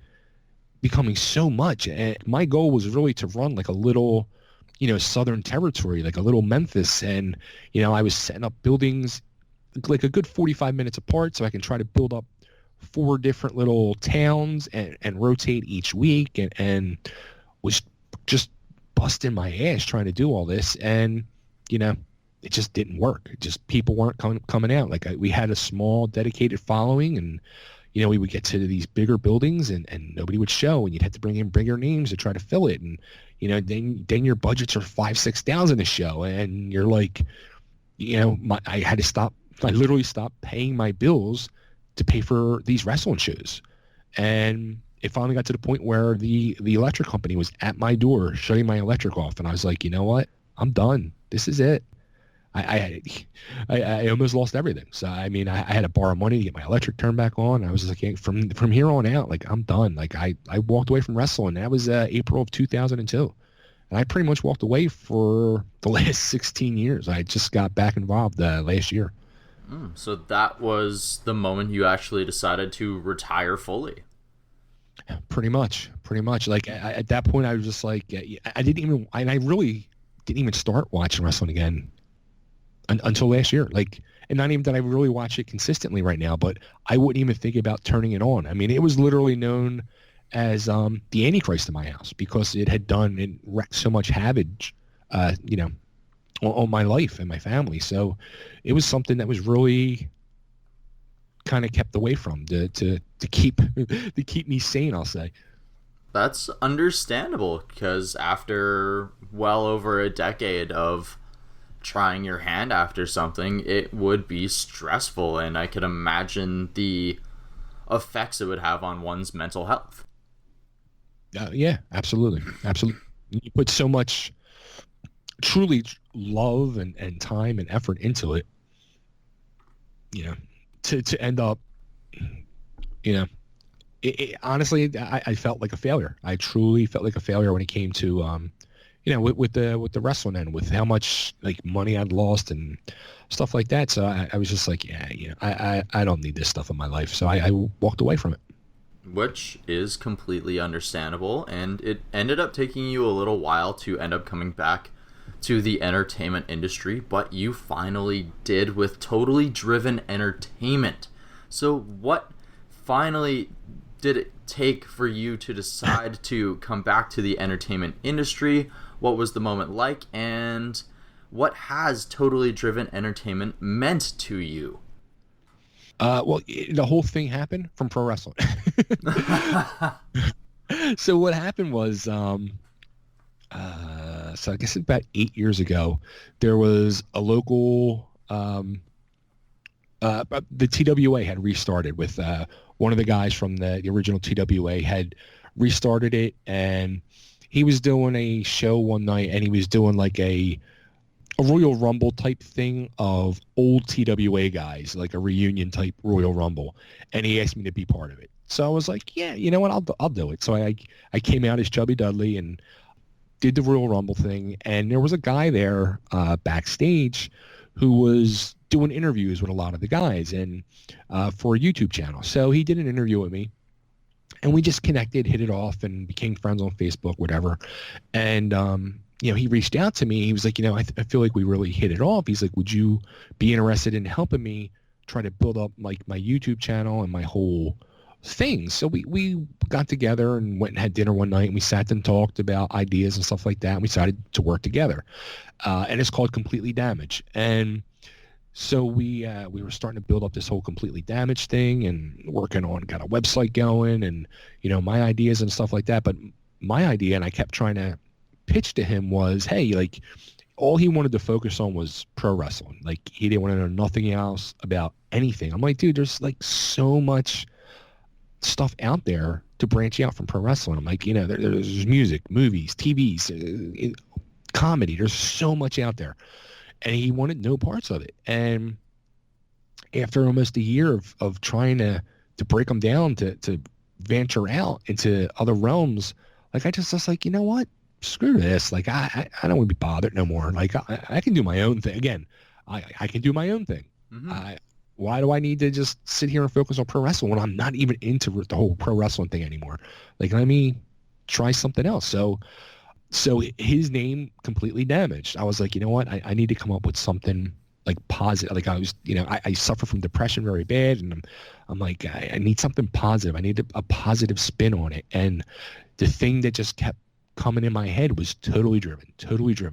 [SPEAKER 3] becoming so much, and my goal was really to run like a little Southern Territory, like a little Memphis, and I was setting up buildings like a good 45 minutes apart, so I can try to build up 4 different little towns and rotate each week, and was just busting my ass trying to do all this, and it just didn't work. People weren't coming out. Like, we had a small dedicated following, and we would get to these bigger buildings, and nobody would show, and you'd have to bring in bigger names to try to fill it, and then your budgets are $5,000-$6,000 a show, and you're like, I had to stop. I literally stopped paying my bills to pay for these wrestling shows, and it finally got to the point where the electric company was at my door shutting my electric off, and I was like, you know what? I'm done. This is it. I almost lost everything. So, I mean, I had to borrow money to get my electric turned back on. I was like, from here on out, like, I'm done. Like, I walked away from wrestling. That was April of 2002. And I pretty much walked away for the last 16 years. I just got back involved last year.
[SPEAKER 1] So that was the moment you actually decided to retire fully.
[SPEAKER 3] Pretty much. Like at that point, I was just like, I didn't even, and I really didn't even start watching wrestling again until last year. Like, and not even that I really watch it consistently right now, but I wouldn't even think about turning it on. I mean, it was literally known as the Antichrist in my house because it had done and wreaked so much havoc, on my life and my family. So it was something that was really kind of kept away from to keep to keep me sane, I'll say.
[SPEAKER 1] That's understandable because after well over a decade of trying your hand after something, it would be stressful, and I could imagine the effects it would have on one's mental health.
[SPEAKER 3] Yeah, absolutely. You put so much truly love and time and effort into it, to end up, honestly, I felt like a failure. I truly felt like a failure when it came to, with the wrestling end, with how much like money I'd lost and stuff like that. So I was just like, I don't need this stuff in my life. So I walked away from it.
[SPEAKER 1] Which is completely understandable, and it ended up taking you a little while to end up coming back to the entertainment industry, but you finally did with Totally Driven Entertainment. So what finally did it take for you to decide to come back to the entertainment industry? What was the moment like, and what has Totally Driven Entertainment meant to you?
[SPEAKER 3] Well, the whole thing happened from pro wrestling. So what happened was, so I guess about 8 years ago, there was a local, the TWA had restarted with one of the guys from the original TWA had restarted it, and he was doing a show one night, and he was doing like a Royal Rumble type thing of old TWA guys, like a reunion type Royal Rumble, and he asked me to be part of it. So I was like, yeah, you know what, I'll do it. So I came out as Chubby Dudley and did the Royal Rumble thing, and there was a guy there backstage who was doing interviews with a lot of the guys and for a YouTube channel. So he did an interview with me, and we just connected, hit it off, and became friends on Facebook, whatever. And he reached out to me. He was like, I feel like we really hit it off. He's like, would you be interested in helping me try to build up like my YouTube channel and my whole thing? So we got together and went and had dinner one night, and we sat and talked about ideas and stuff like that. And we decided to work together. And it's called Completely Damaged. And so we were starting to build up this whole Completely Damaged thing and working on, got a website going and, my ideas and stuff like that. But my idea, and I kept trying to pitch to him, was, hey, like, all he wanted to focus on was pro wrestling. Like, he didn't want to know nothing else about anything. I'm like, dude, there's like so much stuff out there to branch out from pro wrestling. I'm like, there's music, movies, TVs, comedy. There's so much out there. And he wanted no parts of it. And after almost a year of trying to break him down, to venture out into other realms, like, I just was like, you know what? Screw this. Like, I don't want to be bothered no more. Like, I can do my own thing. Again, I can do my own thing. Mm-hmm. Why do I need to just sit here and focus on pro wrestling when I'm not even into the whole pro wrestling thing anymore? Like, let me try something else. So his name, Completely Damaged. I was like, you know what? I need to come up with something like positive. Like, I was, I suffer from depression very bad, and I'm like, I need something positive. I need a positive spin on it. And the thing that just kept coming in my head was totally driven.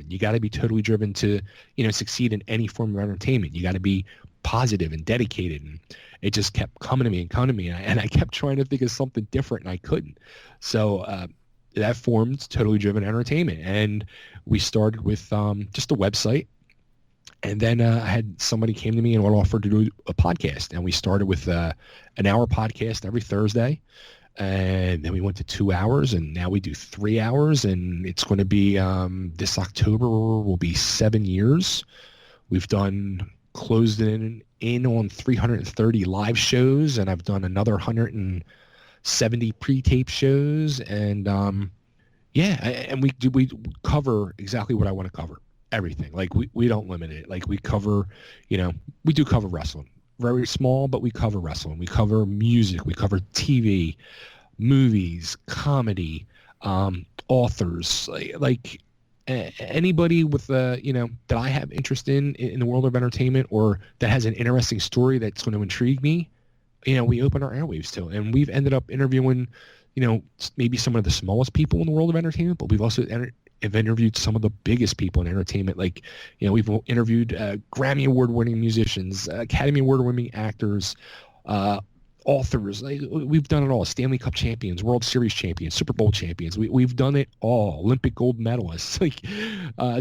[SPEAKER 3] You got to be totally driven to, succeed in any form of entertainment. You got to be positive and dedicated. And it just kept coming to me. And I kept trying to think of something different, and I couldn't. So that formed Totally Driven Entertainment. And we started with just a website. And then I had somebody came to me and offered to do a podcast. And we started with an hour podcast every Thursday. And then we went to 2 hours, and now we do 3 hours, and it's going to be this October will be 7 years. We've closed in on 330 live shows, and I've done another 170 pre-tape shows, and and we cover exactly what I want to cover. everything. Like we don't limit it. Like we cover, we do cover wrestling. Very small, but we cover wrestling. We cover music. We cover TV, movies, comedy, authors, anybody with that I have interest in the world of entertainment, or that has an interesting story that's going to intrigue me. We open our airwaves to, and we've ended up interviewing, maybe some of the smallest people in the world of entertainment, but we've also have interviewed some of the biggest people in entertainment. Like, we've interviewed Grammy Award-winning musicians, Academy Award-winning actors, authors. Like, we've done it all. Stanley Cup champions, World Series champions, Super Bowl champions. We've done it all. Olympic gold medalists, like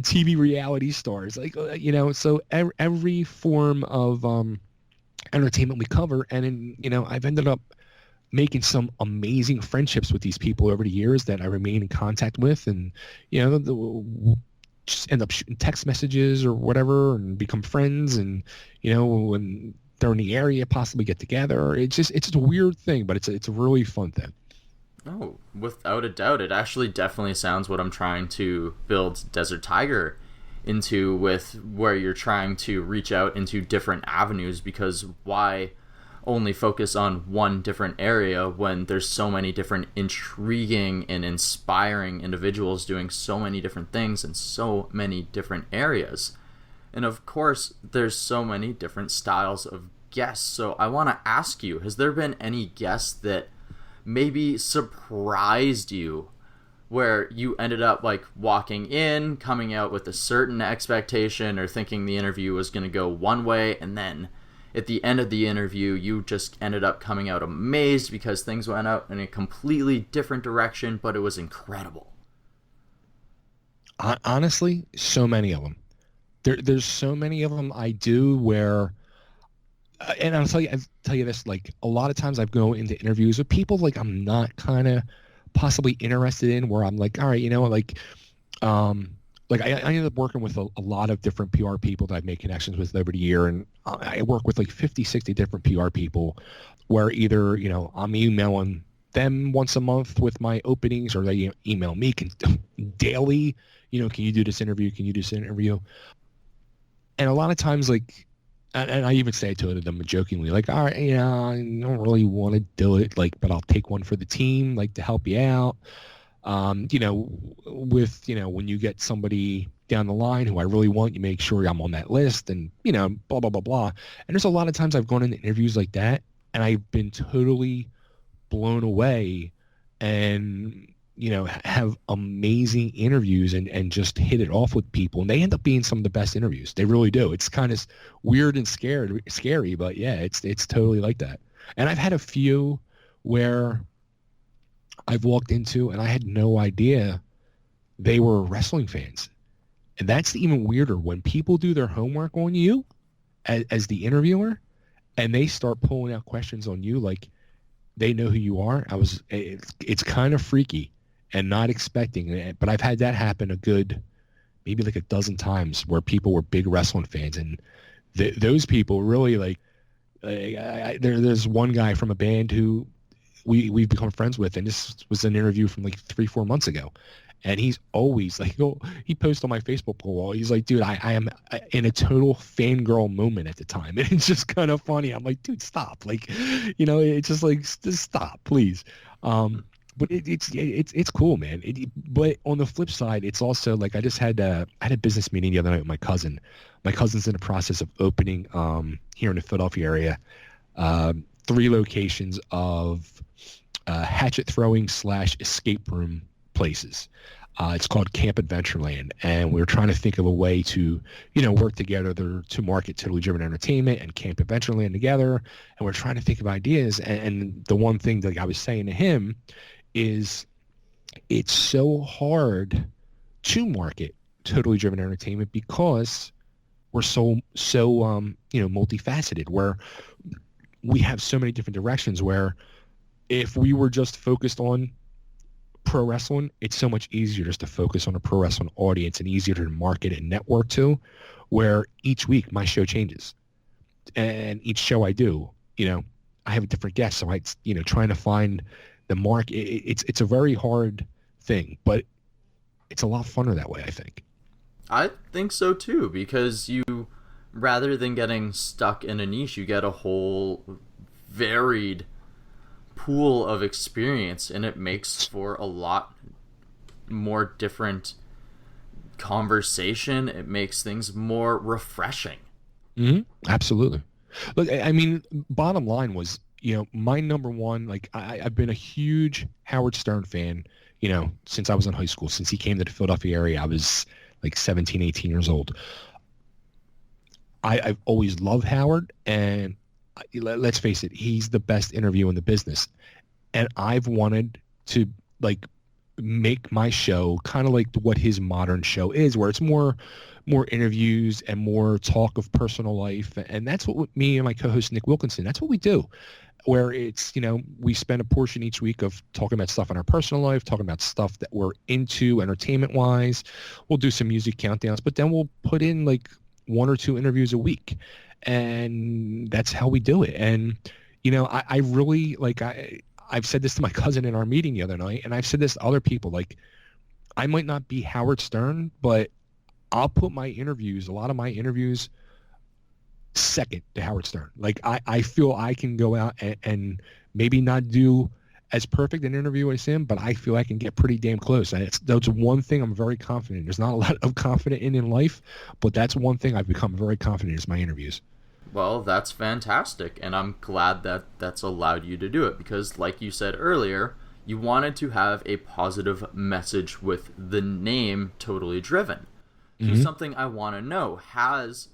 [SPEAKER 3] TV reality stars. Like, so every form of entertainment we cover. And I've ended up making some amazing friendships with these people over the years that I remain in contact with, and we'll just end up shooting text messages or whatever and become friends, and when they're in the area, possibly get together. It's a weird thing, but it's a really fun thing.
[SPEAKER 1] Oh, without a doubt. It actually definitely sounds what I'm trying to build Desert Tiger into, with where you're trying to reach out into different avenues, because why only focus on one different area when there's so many different intriguing and inspiring individuals doing so many different things in so many different areas. And of course, there's so many different styles of guests. So I want to ask you, has there been any guests that maybe surprised you, where you ended up like walking in, coming out with a certain expectation or thinking the interview was going to go one way, and then at the end of the interview, you just ended up coming out amazed because things went out in a completely different direction, but it was incredible?
[SPEAKER 3] Honestly, so many of them. There's so many of them I do where, and I'll tell you this, like a lot of times I go into interviews with people like I'm not kind of possibly interested in, where I'm like, all right, I ended up working with a lot of different PR people that I've made connections with over the year. And I work with like 50, 60 different PR people, where either, I'm emailing them once a month with my openings, or they email me daily, can you do this interview? Can you do this interview? And a lot of times, like, and I even say to them jokingly, like, all right, I don't really want to do it, like, but I'll take one for the team, like, to help you out. When you get somebody down the line who I really want, you make sure I'm on that list, and, blah, blah, blah, blah. And there's a lot of times I've gone into interviews like that, and I've been totally blown away, and, have amazing interviews and just hit it off with people. And they end up being some of the best interviews. They really do. It's kind of weird and scary, but yeah, it's totally like that. And I've had a few where I've walked into and I had no idea they were wrestling fans. And that's even weirder, when people do their homework on you as the interviewer, and they start pulling out questions on you like they know who you are. It's kind of freaky and not expecting it. But I've had that happen maybe like a dozen times, where people were big wrestling fans, and those people really there's one guy from a band who we've become friends with, and this was an interview from like 3-4 months ago, and he's always like, he posts on my Facebook wall, he's like, dude, I am in a total fangirl moment at the time, and it's just kind of funny. I'm like, dude, stop, like, it's just like, just stop, please. But it's cool, man. But on the flip side, it's also like, I had a business meeting the other night with my cousin. My cousin's in the process of opening here in the Philadelphia area 3 locations of hatchet throwing / escape room places. It's called Camp Adventureland, and we're trying to think of a way to, work together to market Totally Driven Entertainment and Camp Adventureland together. And we're trying to think of ideas. And the one thing that I was saying to him is, it's so hard to market Totally Driven Entertainment because we're so multifaceted, where we have so many different directions, where if we were just focused on pro wrestling, it's so much easier just to focus on a pro wrestling audience and easier to market and network to, where each week my show changes, and each show I do, I have a different guest. So trying to find the mark, it's a very hard thing, but it's a lot funner that way, I think.
[SPEAKER 1] I think so too, because you, rather than getting stuck in a niche, you get a whole varied pool of experience, and it makes for a lot more different conversation. It makes things more refreshing.
[SPEAKER 3] Absolutely. Look, I mean, bottom line was, my number one, like I've been a huge Howard Stern fan, since I was in high school. Since he came to the Philadelphia area, I was like 17, 18 years old. I've always loved Howard, and let's face it, he's the best interview in the business. And I've wanted to like make my show kind of like what his modern show is, where it's more interviews and more talk of personal life. And that's what me and my co-host Nick Wilkinson, that's what we do, where it's, we spend a portion each week of talking about stuff in our personal life, talking about stuff that we're into entertainment wise. We'll do some music countdowns, but then we'll put in like 1 or 2 interviews a week. And that's how we do it. And, I really like, I've said this to my cousin in our meeting the other night, and I've said this to other people, like, I might not be Howard Stern, but I'll put my interviews, a lot of my interviews, second to Howard Stern. Like, I feel I can go out and maybe not do as perfect an interview as him, but I feel I can get pretty damn close. And that's one thing I'm very confident in. There's not a lot of confident in life, but that's one thing I've become very confident in is my interviews.
[SPEAKER 1] Well, that's fantastic, and I'm glad that that's allowed you to do it, because like you said earlier, you wanted to have a positive message with the name Totally Driven. So something I want to know, has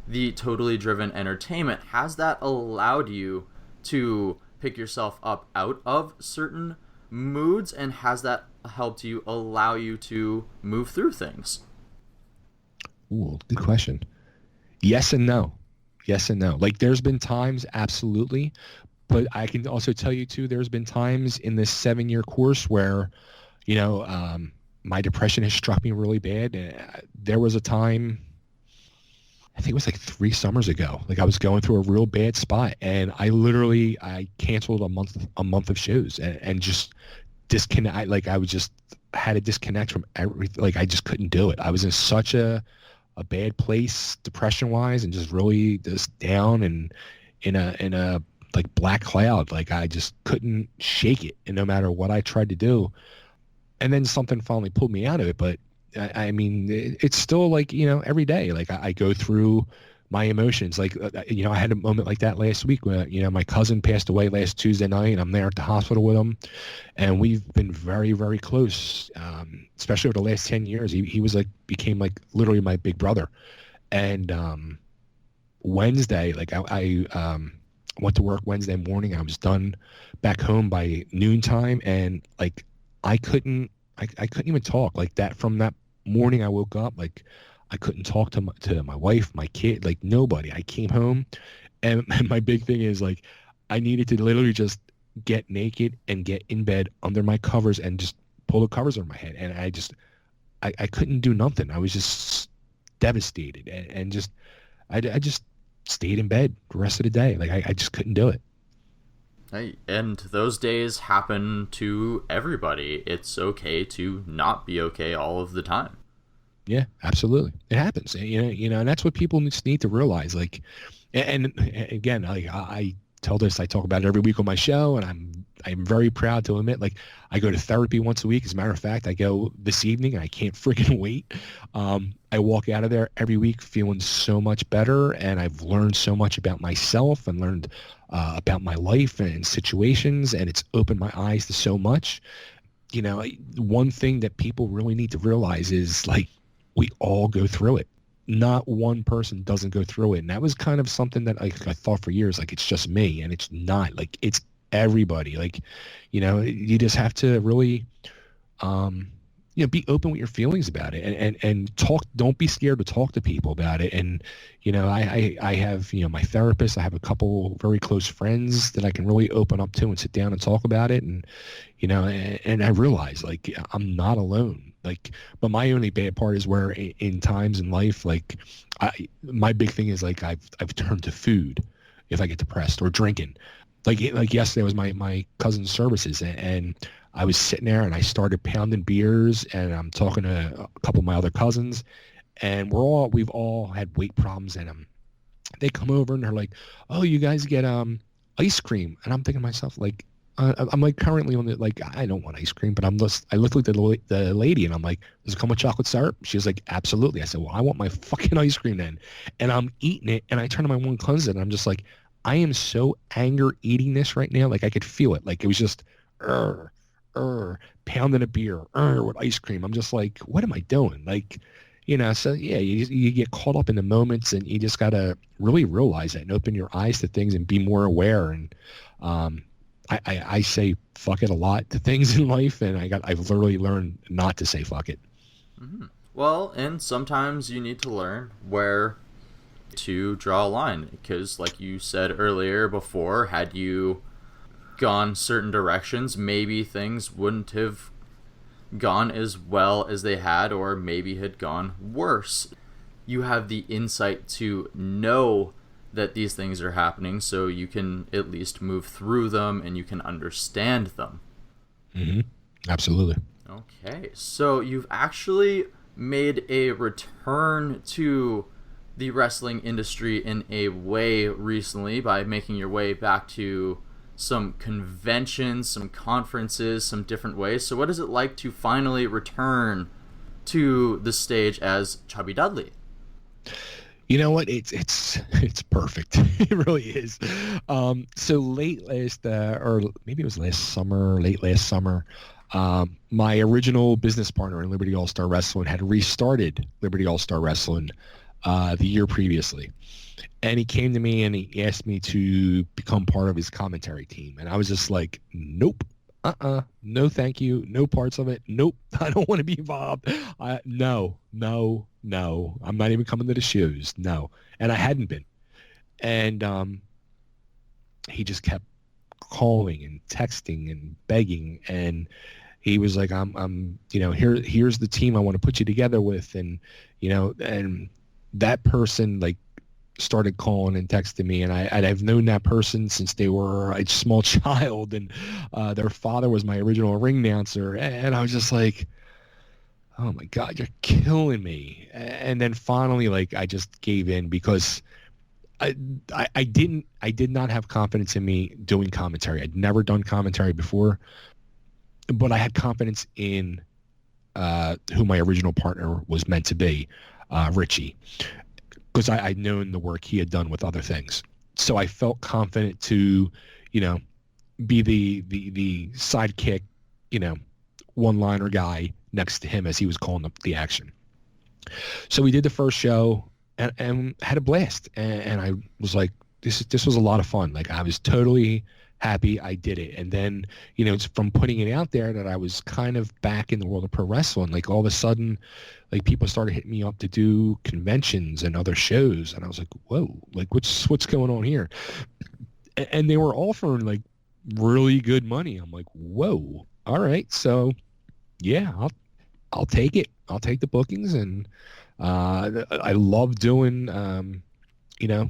[SPEAKER 1] the Totally Driven entertainment, has that allowed you to pick yourself up out of certain moods, and has that helped you allow you to move through things?
[SPEAKER 3] Ooh, good question. Yes and no. Yes and no. Like, there's been times, absolutely, but I can also tell you too, there's been times in this 7-year course where, my depression has struck me really bad. There was a time, I think it was like 3 summers ago, like I was going through a real bad spot, and I canceled a month of shows and just disconnect. Like, I was just had to disconnect from everything. Like, I just couldn't do it. I was in such a bad place depression wise, and just really just down and in a like black cloud. Like, I just couldn't shake it, and no matter what I tried to do. And then something finally pulled me out of it. But I mean, it's still like, every day, like I go through my emotions. Like, I had a moment like that last week where, my cousin passed away last Tuesday night, and I'm there at the hospital with him. And we've been very, very close, especially over the last 10 years. He was became literally my big brother. And Wednesday, like I went to work Wednesday morning. I was done back home by noontime, and like, I couldn't even talk like that. From that morning I woke up, like I couldn't talk to my wife, my kid, like nobody. I came home, and my big thing is like, I needed to literally just get naked and get in bed under my covers and just pull the covers over my head. And I couldn't do nothing. I was just devastated, and just, I just stayed in bed the rest of the day. Like, I just couldn't do it.
[SPEAKER 1] Hey, and those days happen to everybody. It's okay to not be okay all of the time.
[SPEAKER 3] Yeah, absolutely. It happens. And that's what people just need to realize. Like, and again, I tell this, I talk about it every week on my show, and I'm very proud to admit, like, I go to therapy once a week. As a matter of fact, I go this evening, and I can't freaking wait. I walk out of there every week feeling so much better, and I've learned so much about myself and learned about my life and situations, and it's opened my eyes to so much. One thing that people really need to realize is, like, we all go through it. Not one person doesn't go through it. And that was kind of something that I thought for years, like, it's just me, and it's not. Like, it's everybody. Like, you just have to really be open with your feelings about it, and talk. Don't be scared to talk to people about it. And I have my therapist. I have a couple very close friends that I can really open up to and sit down and talk about it. And and I realize, like, I'm not alone. Like, but my only bad part is where in times in life, like, my big thing is, like, I've turned to food if I get depressed, or drinking. Like yesterday was my cousin's services, and I was sitting there and I started pounding beers, and I'm talking to a couple of my other cousins, and we've all had weight problems, and they come over and they're like, "Oh, you guys get ice cream," and I'm thinking to myself like, I'm like currently on the like I don't want ice cream, but I look like the lady and I'm like, "Does it come with chocolate syrup?" She was like, "Absolutely." I said, "Well, I want my fucking ice cream then," and I'm eating it, and I turn to my one cousin and I'm just like, I am so anger eating this right now, like I could feel it, like it was just pounding a beer with ice cream. I'm just like, what am I doing? Like, so yeah, you get caught up in the moments, and you just gotta really realize that and open your eyes to things and be more aware. And I say fuck it a lot to things in life, and I've literally learned not to say fuck it.
[SPEAKER 1] Mm-hmm. Well, and sometimes you need to learn where to draw a line, because like you said earlier before, had you gone certain directions, maybe things wouldn't have gone as well as they had, or maybe had gone worse. You have the insight to know that these things are happening, so you can at least move through them and you can understand them.
[SPEAKER 3] Mm-hmm. Absolutely.
[SPEAKER 1] Okay, so you've actually made a return to the wrestling industry in a way recently by making your way back to some conventions, some conferences, some different ways. So what is it like to finally return to the stage as Chubby Dudley?
[SPEAKER 3] You know what? It's perfect. It really is. So late last, or maybe it was late last summer, my original business partner in Liberty All-Star Wrestling had restarted Liberty All-Star Wrestling the year previously. And he came to me and he asked me to become part of his commentary team. And I was just like, nope, no thank you, no parts of it, nope, I don't want to be involved. No, I'm not even coming to the shows, no. And I hadn't been. And he just kept calling and texting and begging, and he was like, I'm here's the team I want to put you together with. And and that person like started calling and texting me, and I've known that person since they were a small child, and their father was my original ring announcer. And I was just like, oh my God, you're killing me. And then finally, like, I just gave in, because I did not have confidence in me doing commentary. I'd never done commentary before, but I had confidence in who my original partner was meant to be, Richie, because I'd known the work he had done with other things. So I felt confident to, be the sidekick, one-liner guy next to him as he was calling up the action. So we did the first show and had a blast. And I was like, this was a lot of fun. Like, I was totally happy I did it. And then, it's from putting it out there that I was kind of back in the world of pro wrestling. Like, all of a sudden, like, people started hitting me up to do conventions and other shows. And I was like, whoa, like, what's going on here? And they were offering like really good money. I'm like, whoa, all right. So yeah, I'll take it. I'll take the bookings. And I love doing,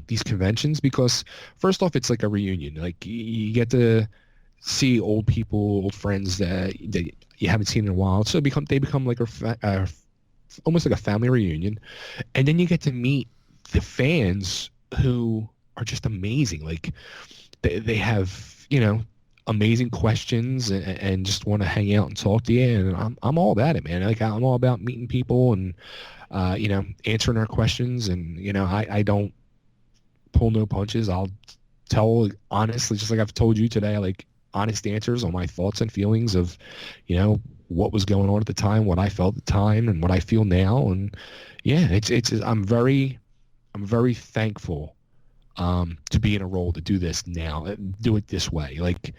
[SPEAKER 3] these conventions, because first off, it's like a reunion. Like, you get to see old people, old friends that you haven't seen in a while. So they become like almost like a family reunion. And then you get to meet the fans who are just amazing. Like, they have, amazing questions and just want to hang out and talk to you. And I'm all about it, man. Like, I'm all about meeting people and, answering their questions. And, I don't pull no punches. I'll tell honestly, just like I've told you today, like, honest answers on my thoughts and feelings of, what was going on at the time, what I felt at the time, and what I feel now. And yeah, it's I'm very thankful to be in a role to do this now, do it this way. Like,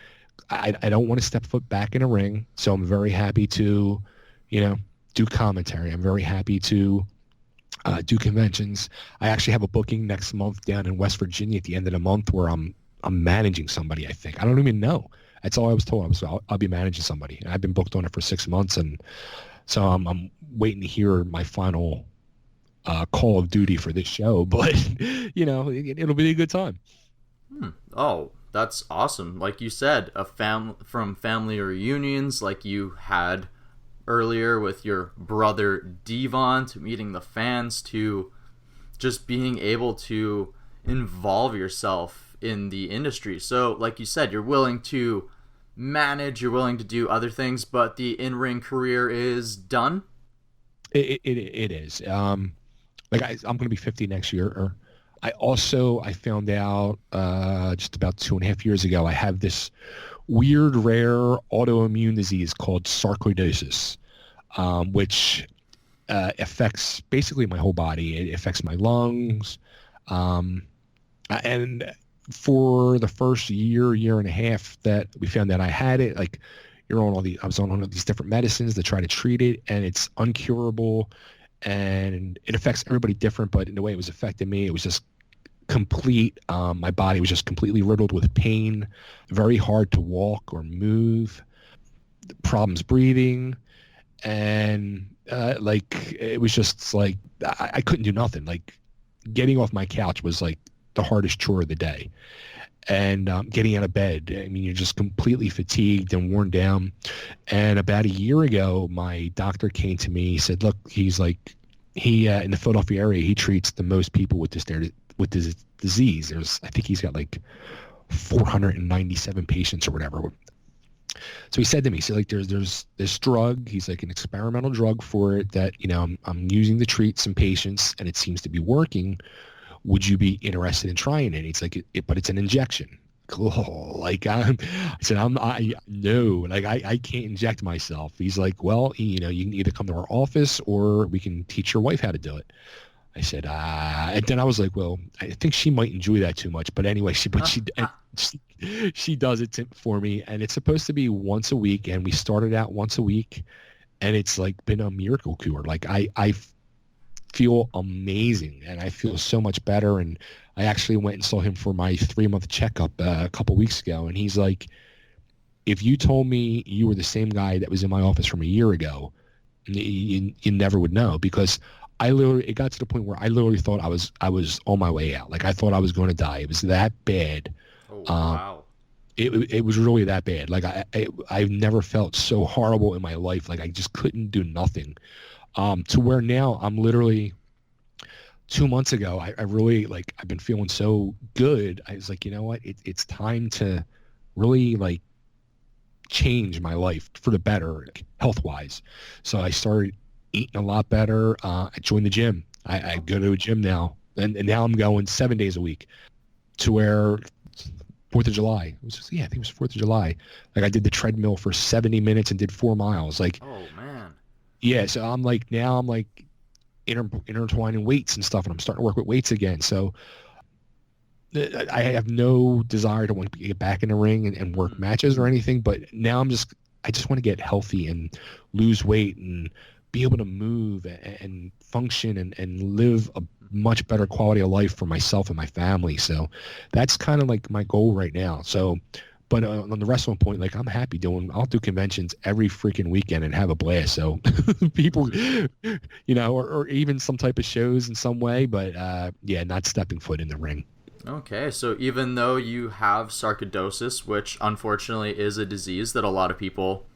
[SPEAKER 3] I don't want to step foot back in a ring. So I'm very happy to, do commentary. I'm very happy to do conventions. I actually have a booking next month down in West Virginia at the end of the month where I'm managing somebody. I think, I don't even know. That's all I was told. I'll be managing somebody. And I've been booked on it for 6 months. And so I'm waiting to hear my final call of duty for this show, but it'll be a good time.
[SPEAKER 1] Oh, that's awesome. Like you said, from family reunions, like you had earlier with your brother Devon, to meeting the fans, to just being able to involve yourself in the industry. So like you said, you're willing to manage, you're willing to do other things, but the in-ring career is done.
[SPEAKER 3] It is. I'm going to be 50 next year. I found out just about 2.5 years ago, I have this weird, rare autoimmune disease called sarcoidosis, which affects basically my whole body. It affects my lungs. And for the first year and a half that we found out I had it, like I was on all these different medicines to try to treat it, and it's uncurable, and it affects everybody different. But in the way it was affecting me, it was just complete. My body was just completely riddled with pain, very hard to walk or move, problems breathing, and it was just like I couldn't do nothing. Like getting off my couch was like the hardest chore of the day. And getting out of bed, I mean, you're just completely fatigued and worn down. And about a year ago, my doctor came to me. He said, look, he's like, in the Philadelphia area, he treats the most people with this disease. I think he's got like 497 patients or whatever. So he said to me, so like there's this drug, he's like an experimental drug for it that, I'm using to treat some patients, and it seems to be working. Would you be interested in trying it? He's like, but it's an injection. Cool. Like I said, no, like I can't inject myself. He's like, well, you can either come to our office or we can teach your wife how to do it. I said, and then I was like, well, I think she might enjoy that too much. But anyway, she does it for me, and it's supposed to be once a week. And we started out once a week, and it's like been a miracle cure. Like I feel amazing, and I feel so much better. And I actually went and saw him for my 3-month checkup a couple weeks ago, and he's like, if you told me you were the same guy that was in my office from a year ago, you never would know, because it got to the point where I literally thought I was on my way out. Like I thought I was going to die. It was that bad.
[SPEAKER 1] Oh, wow.
[SPEAKER 3] It was really that bad. Like I've never felt so horrible in my life. Like I just couldn't do nothing. To where now I'm literally 2 months ago, I really I've been feeling so good. I was like, you know what? It's time to really change my life for the better, health wise. So I started eating a lot better. I joined the gym. I go to a gym now, and now I'm going 7 days a week, to where 4th of July. I think it was 4th of July. Like I did the treadmill for 70 minutes and did 4 miles. Like,
[SPEAKER 1] oh man.
[SPEAKER 3] Yeah, so I'm intertwining weights and stuff, and I'm starting to work with weights again. So I have no desire to want to get back in the ring and work matches or anything, but now I just want to get healthy and lose weight and be able to move and function and live a much better quality of life for myself and my family. So that's kind of like my goal right now. So, but on the wrestling point, I'm happy I'll do conventions every freaking weekend and have a blast. So people, or even some type of shows in some way, but not stepping foot in the ring.
[SPEAKER 1] Okay, so even though you have sarcoidosis, which unfortunately is a disease that a lot of people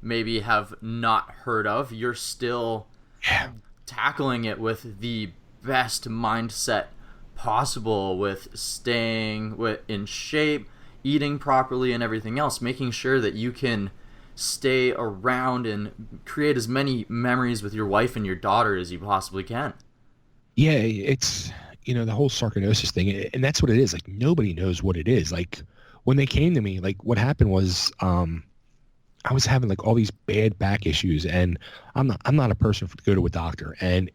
[SPEAKER 1] maybe have not heard of, you're still tackling it with the best mindset possible, with staying in shape, eating properly, and everything else, making sure that you can stay around and create as many memories with your wife and your daughter as you possibly can.
[SPEAKER 3] Yeah, it's, the whole sarcoidosis thing, and that's what it is. Like, nobody knows what it is. Like, when they came to me, what happened was, I was having all these bad back issues, and I'm not a person to go to a doctor, and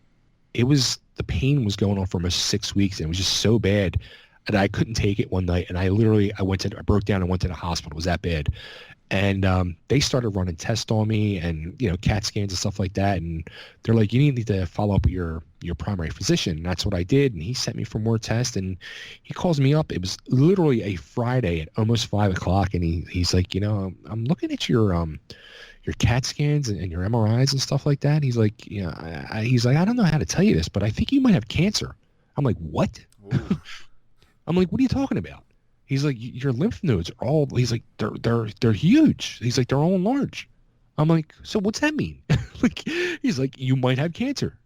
[SPEAKER 3] the pain was going on for almost 6 weeks, and it was just so bad that I couldn't take it one night, and I broke down and went to the hospital. It was that bad. And they started running tests on me and, CAT scans and stuff like that. And they're like, you need to follow up with your primary physician. And that's what I did. And he sent me for more tests, and he calls me up. It was literally a Friday at almost 5:00. And he's like, I'm looking at your CAT scans and your MRIs and stuff like that. He's like, I don't know how to tell you this, but I think you might have cancer. I'm like, what? I'm like, what are you talking about? He's like, your lymph nodes are all, he's like, they're huge. He's like, they're all large. I'm like, so what's that mean? Like, he's like, you might have cancer.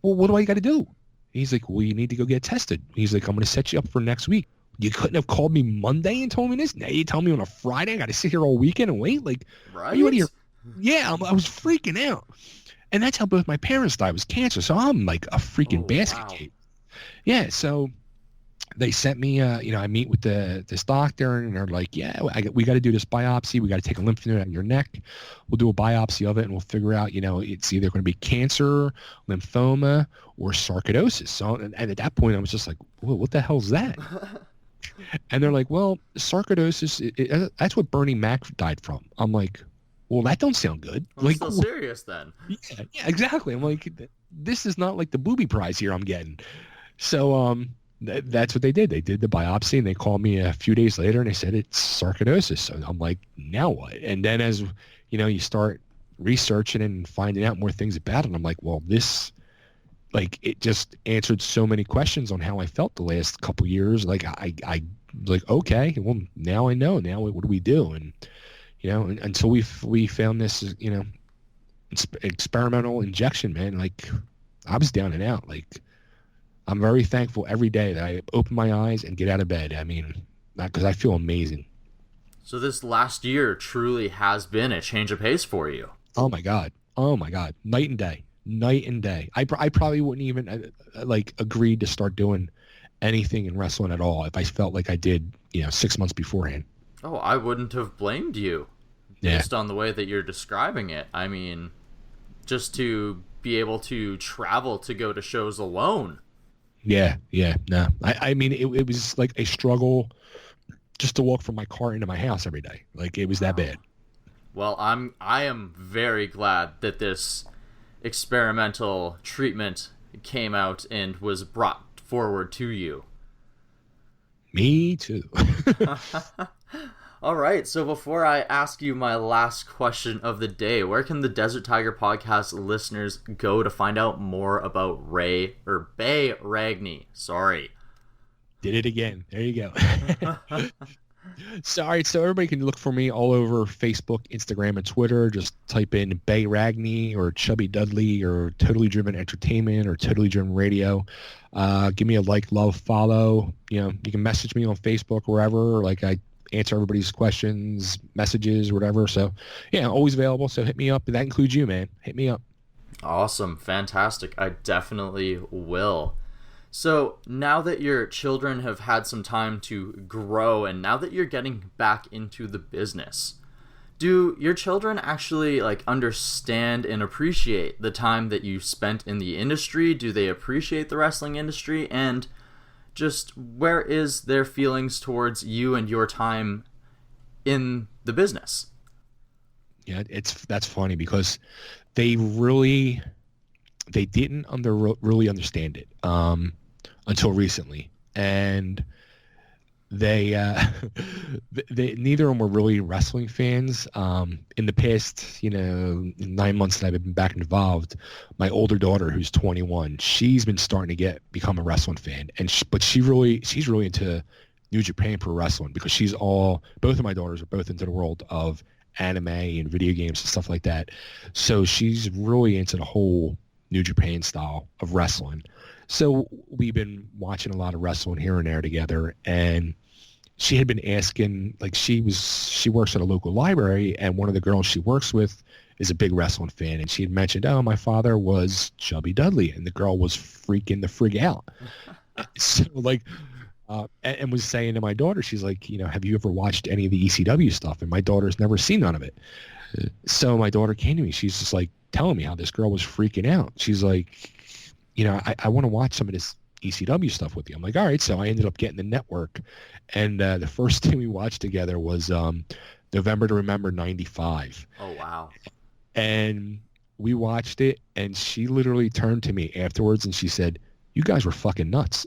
[SPEAKER 3] Well, what do I got to do? He's like, well, you need to go get tested. He's like, I'm going to set you up for next week. You couldn't have called me Monday and told me this? Now you tell me on a Friday I got to sit here all weekend and wait? Like,
[SPEAKER 1] Right?
[SPEAKER 3] are you out of here? Yeah, I was freaking out. And that's how both my parents died, was cancer. So I'm like a freaking basket case. Yeah, so they sent me, I meet with this doctor, and they're like, yeah, we got to do this biopsy. We got to take a lymph node out of your neck. We'll do a biopsy of it, and we'll figure out, it's either going to be cancer, lymphoma, or sarcoidosis. So, and at that point, I was just like, whoa, what the hell's that? And they're like, well, sarcoidosis, that's what Bernie Mac died from. I'm like, well, that don't sound good.
[SPEAKER 1] Well,
[SPEAKER 3] like,
[SPEAKER 1] still serious then.
[SPEAKER 3] Yeah, exactly. I'm like, this is not like the booby prize here I'm getting. So that's what they did. They did the biopsy, and they called me a few days later, and they said it's sarcoidosis. So I'm like, now what? And then as, you start researching and finding out more things about it, I'm like, well, this, like, it just answered so many questions on how I felt the last couple years. Like, I like, okay, well, now I know. Now what do we do? And, until we found this, experimental injection, man, like, I was down and out. Like, I'm very thankful every day that I open my eyes and get out of bed. I mean, because I feel amazing.
[SPEAKER 1] So this last year truly has been a change of pace for you.
[SPEAKER 3] Oh my God. Night and day. I probably wouldn't even agree to start doing anything in wrestling at all if I felt like I did, 6 months beforehand.
[SPEAKER 1] Oh, I wouldn't have blamed you based on the way that you're describing it. I mean, just to be able to travel to go to shows alone.
[SPEAKER 3] Yeah, no. I mean, it was like a struggle just to walk from my car into my house every day. Like, it was that bad.
[SPEAKER 1] Well, I am very glad that this experimental treatment came out and was brought forward to you.
[SPEAKER 3] Me too.
[SPEAKER 1] All right, so before I ask you my last question of the day, where can the Desert Tiger Podcast listeners go to find out more about Bay Ragni? Sorry.
[SPEAKER 3] Did it again. There you go. Sorry, so everybody can look for me all over Facebook, Instagram, and Twitter. Just type in Bay Ragni or Chubby Dudley or Totally Driven Entertainment or Totally Driven Radio. Give me a like, love, follow. You can message me on Facebook or wherever. Like, I answer everybody's questions, messages, whatever. So, yeah, always available. So hit me up. That includes you, man. Hit me up.
[SPEAKER 1] Awesome. Fantastic. I definitely will. So now that your children have had some time to grow and now that you're getting back into the business, do your children actually understand and appreciate the time that you spent in the industry? Do they appreciate the wrestling industry? And just where is their feelings towards you and your time in the business?
[SPEAKER 3] Yeah, that's funny because they didn't really understand it until recently, and they neither of them were really wrestling fans. In the past, 9 months that I've been back involved, my older daughter, who's 21, she's been starting to become a wrestling fan, and she's really into New Japan Pro Wrestling because both of my daughters are both into the world of anime and video games and stuff like that. So she's really into the whole New Japan style of wrestling. So we've been watching a lot of wrestling here and there together, and she had been asking, she works at a local library, and one of the girls she works with is a big wrestling fan, and she had mentioned, oh, my father was Chubby Dudley, and the girl was freaking the frig out. So and was saying to my daughter, she's like, have you ever watched any of the ECW stuff? And my daughter's never seen none of it. So my daughter came to me. She's just telling me how this girl was freaking out. She's like, I want to watch some of this ECW stuff with you. I'm like, all right. So I ended up getting the network. And the first thing we watched together was November to Remember 95.
[SPEAKER 1] Oh, wow.
[SPEAKER 3] And we watched it, and she literally turned to me afterwards and she said, you guys were fucking nuts.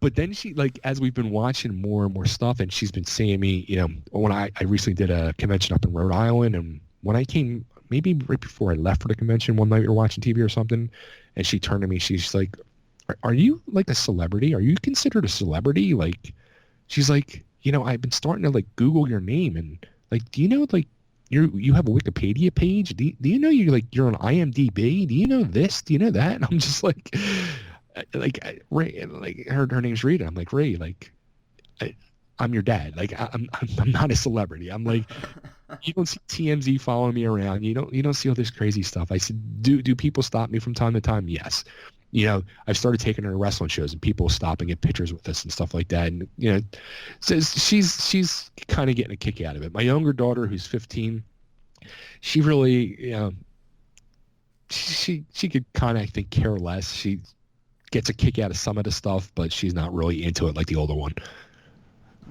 [SPEAKER 3] But then she, as we've been watching more and more stuff, and she's been seeing me, when I recently did a convention up in Rhode Island, and when I came, maybe right before I left for the convention one night, we were watching TV or something, and she turned to me, she's like, are you a celebrity? Are you considered a celebrity? She's like, I've been starting to Google your name, and like, do you know, like, you have a Wikipedia page? Do you know you're on IMDb? Do you know this? Do you know that? And I'm just like Ray, like her name's Rita. I'm like, Ray, like, I'm your dad. Like, I'm not a celebrity. I'm like, you don't see TMZ following me around. You don't see all this crazy stuff. I said, do people stop me from time to time? Yes. You know, I've started taking her to wrestling shows and people stopping at pictures with us and stuff like that. And, you know, says she's kind of getting a kick out of it. My younger daughter, who's 15, she really, you know, she could kind of, I think, care less. She gets a kick out of some of the stuff, but she's not really into it like the older one.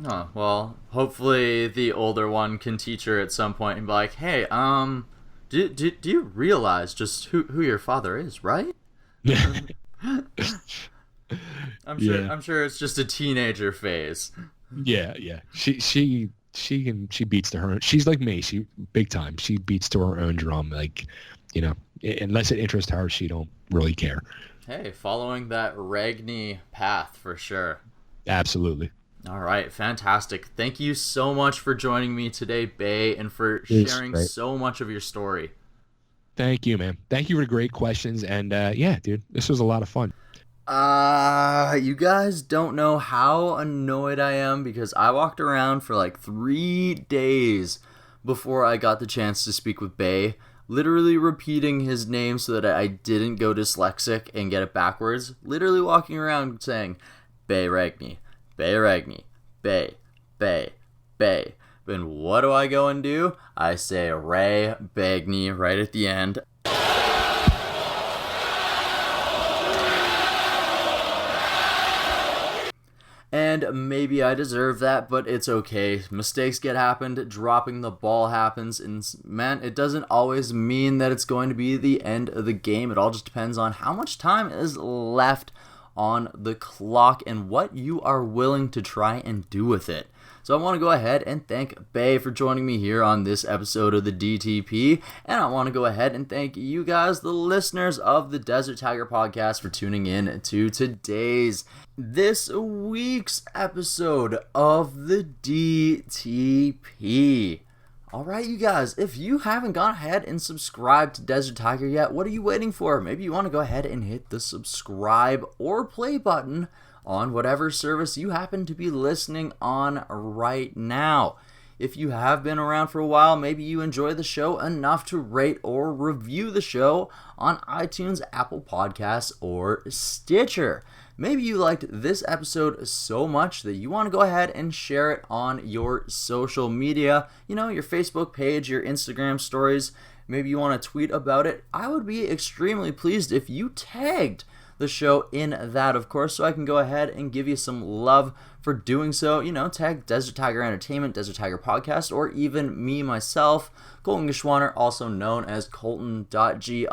[SPEAKER 1] Oh, well, hopefully the older one can teach her at some point and be like, hey, do you realize just who your father is, right? I'm sure it's just a teenager phase.
[SPEAKER 3] Yeah. She beats to her. She's like me. She big time. She beats to her own drum. Like, you know, unless it interests her, she don't really care.
[SPEAKER 1] Hey, following that Ragni path for sure.
[SPEAKER 3] Absolutely.
[SPEAKER 1] All right, fantastic. Thank you so much for joining me today, Bay, and for sharing so much of your story.
[SPEAKER 3] Thank you, man. Thank you for the great questions. And yeah, dude, this was a lot of fun.
[SPEAKER 1] You guys don't know how annoyed I am because I walked around for like 3 days before I got the chance to speak with Bay, literally repeating his name so that I didn't go dyslexic and get it backwards. Literally walking around saying, Bay Ragni, Bay Ragni, Bay, Bay, Bay. And what do I go and do? I say Ray Bagni right at the end. And maybe I deserve that, but it's okay. Mistakes get happened, dropping the ball happens, and man, it doesn't always mean that it's going to be the end of the game. It all just depends on how much time is left on the clock and what you are willing to try and do with it. So I want to go ahead and thank Bay for joining me here on this episode of the DTP, and I want to go ahead and thank you guys, the listeners of the Desert Tiger Podcast, for tuning in to this week's episode of the DTP. Alright, you guys, if you haven't gone ahead and subscribed to Desert Tiger yet, what are you waiting for? Maybe you want to go ahead and hit the subscribe or play button on whatever service you happen to be listening on right now. If you have been around for a while, maybe you enjoy the show enough to rate or review the show on iTunes, Apple Podcasts, or Stitcher. Maybe you liked this episode so much that you want to go ahead and share it on your social media, you know, your Facebook page, your Instagram stories. Maybe you want to tweet about it. I would be extremely pleased if you tagged the show in that, of course, so I can go ahead and give you some love for doing so. You know, tag Desert Tiger Entertainment, Desert Tiger Podcast, or even me, myself, Colton Geschwaner, also known as Colton.g_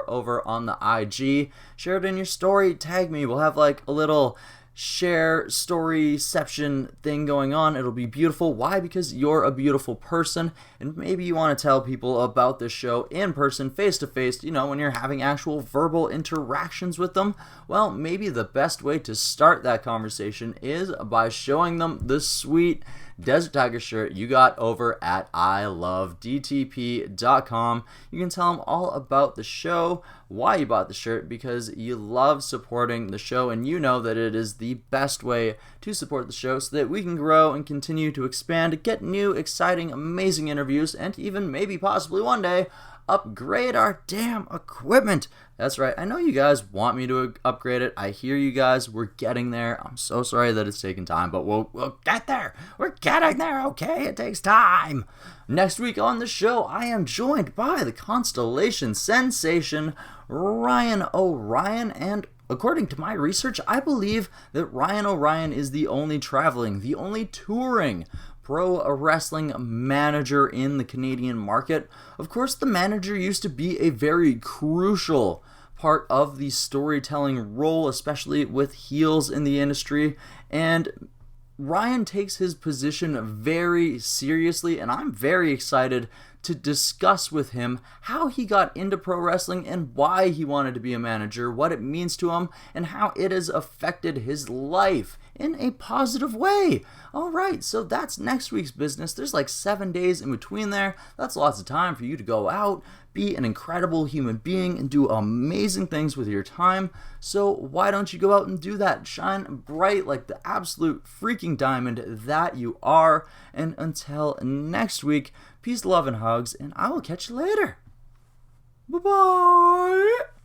[SPEAKER 1] over on the IG. Share it in your story, tag me. We'll have like a little share storyception thing going on. It'll be beautiful. Why? Because you're a beautiful person, and maybe you want to tell people about this show in person, face to face, you know, when you're having actual verbal interactions with them. Well, maybe the best way to start that conversation is by showing them the sweet Desert Tiger shirt you got over at ilovedtp.com. You can tell them all about the show, why you bought the shirt, because you love supporting the show and you know that it is the best way to support the show so that we can grow and continue to expand, get new, exciting, amazing interviews, and even maybe possibly one day upgrade our damn equipment. That's right. I know you guys want me to upgrade it. I hear you guys. We're getting there. I'm so sorry that it's taking time, but we'll get there. We're getting there, okay? It takes time. Next week on the show, I am joined by the Constellation sensation, Ryan O'Ryan, and according to my research, I believe that Ryan O'Ryan is the only traveling, the only touring pro wrestling manager in the Canadian market. Of course, the manager used to be a very crucial part of the storytelling role, especially with heels in the industry, and Ryan takes his position very seriously, and I'm very excited to discuss with him how he got into pro wrestling and why he wanted to be a manager, what it means to him, and how it has affected his life in a positive way. Alright, so that's next week's business. There's like 7 days in between there. That's lots of time for you to go out, be an incredible human being, and do amazing things with your time. So why don't you go out and do that? Shine bright like the absolute freaking diamond that you are. And until next week, peace, love, and hugs, and I will catch you later. Bye-bye.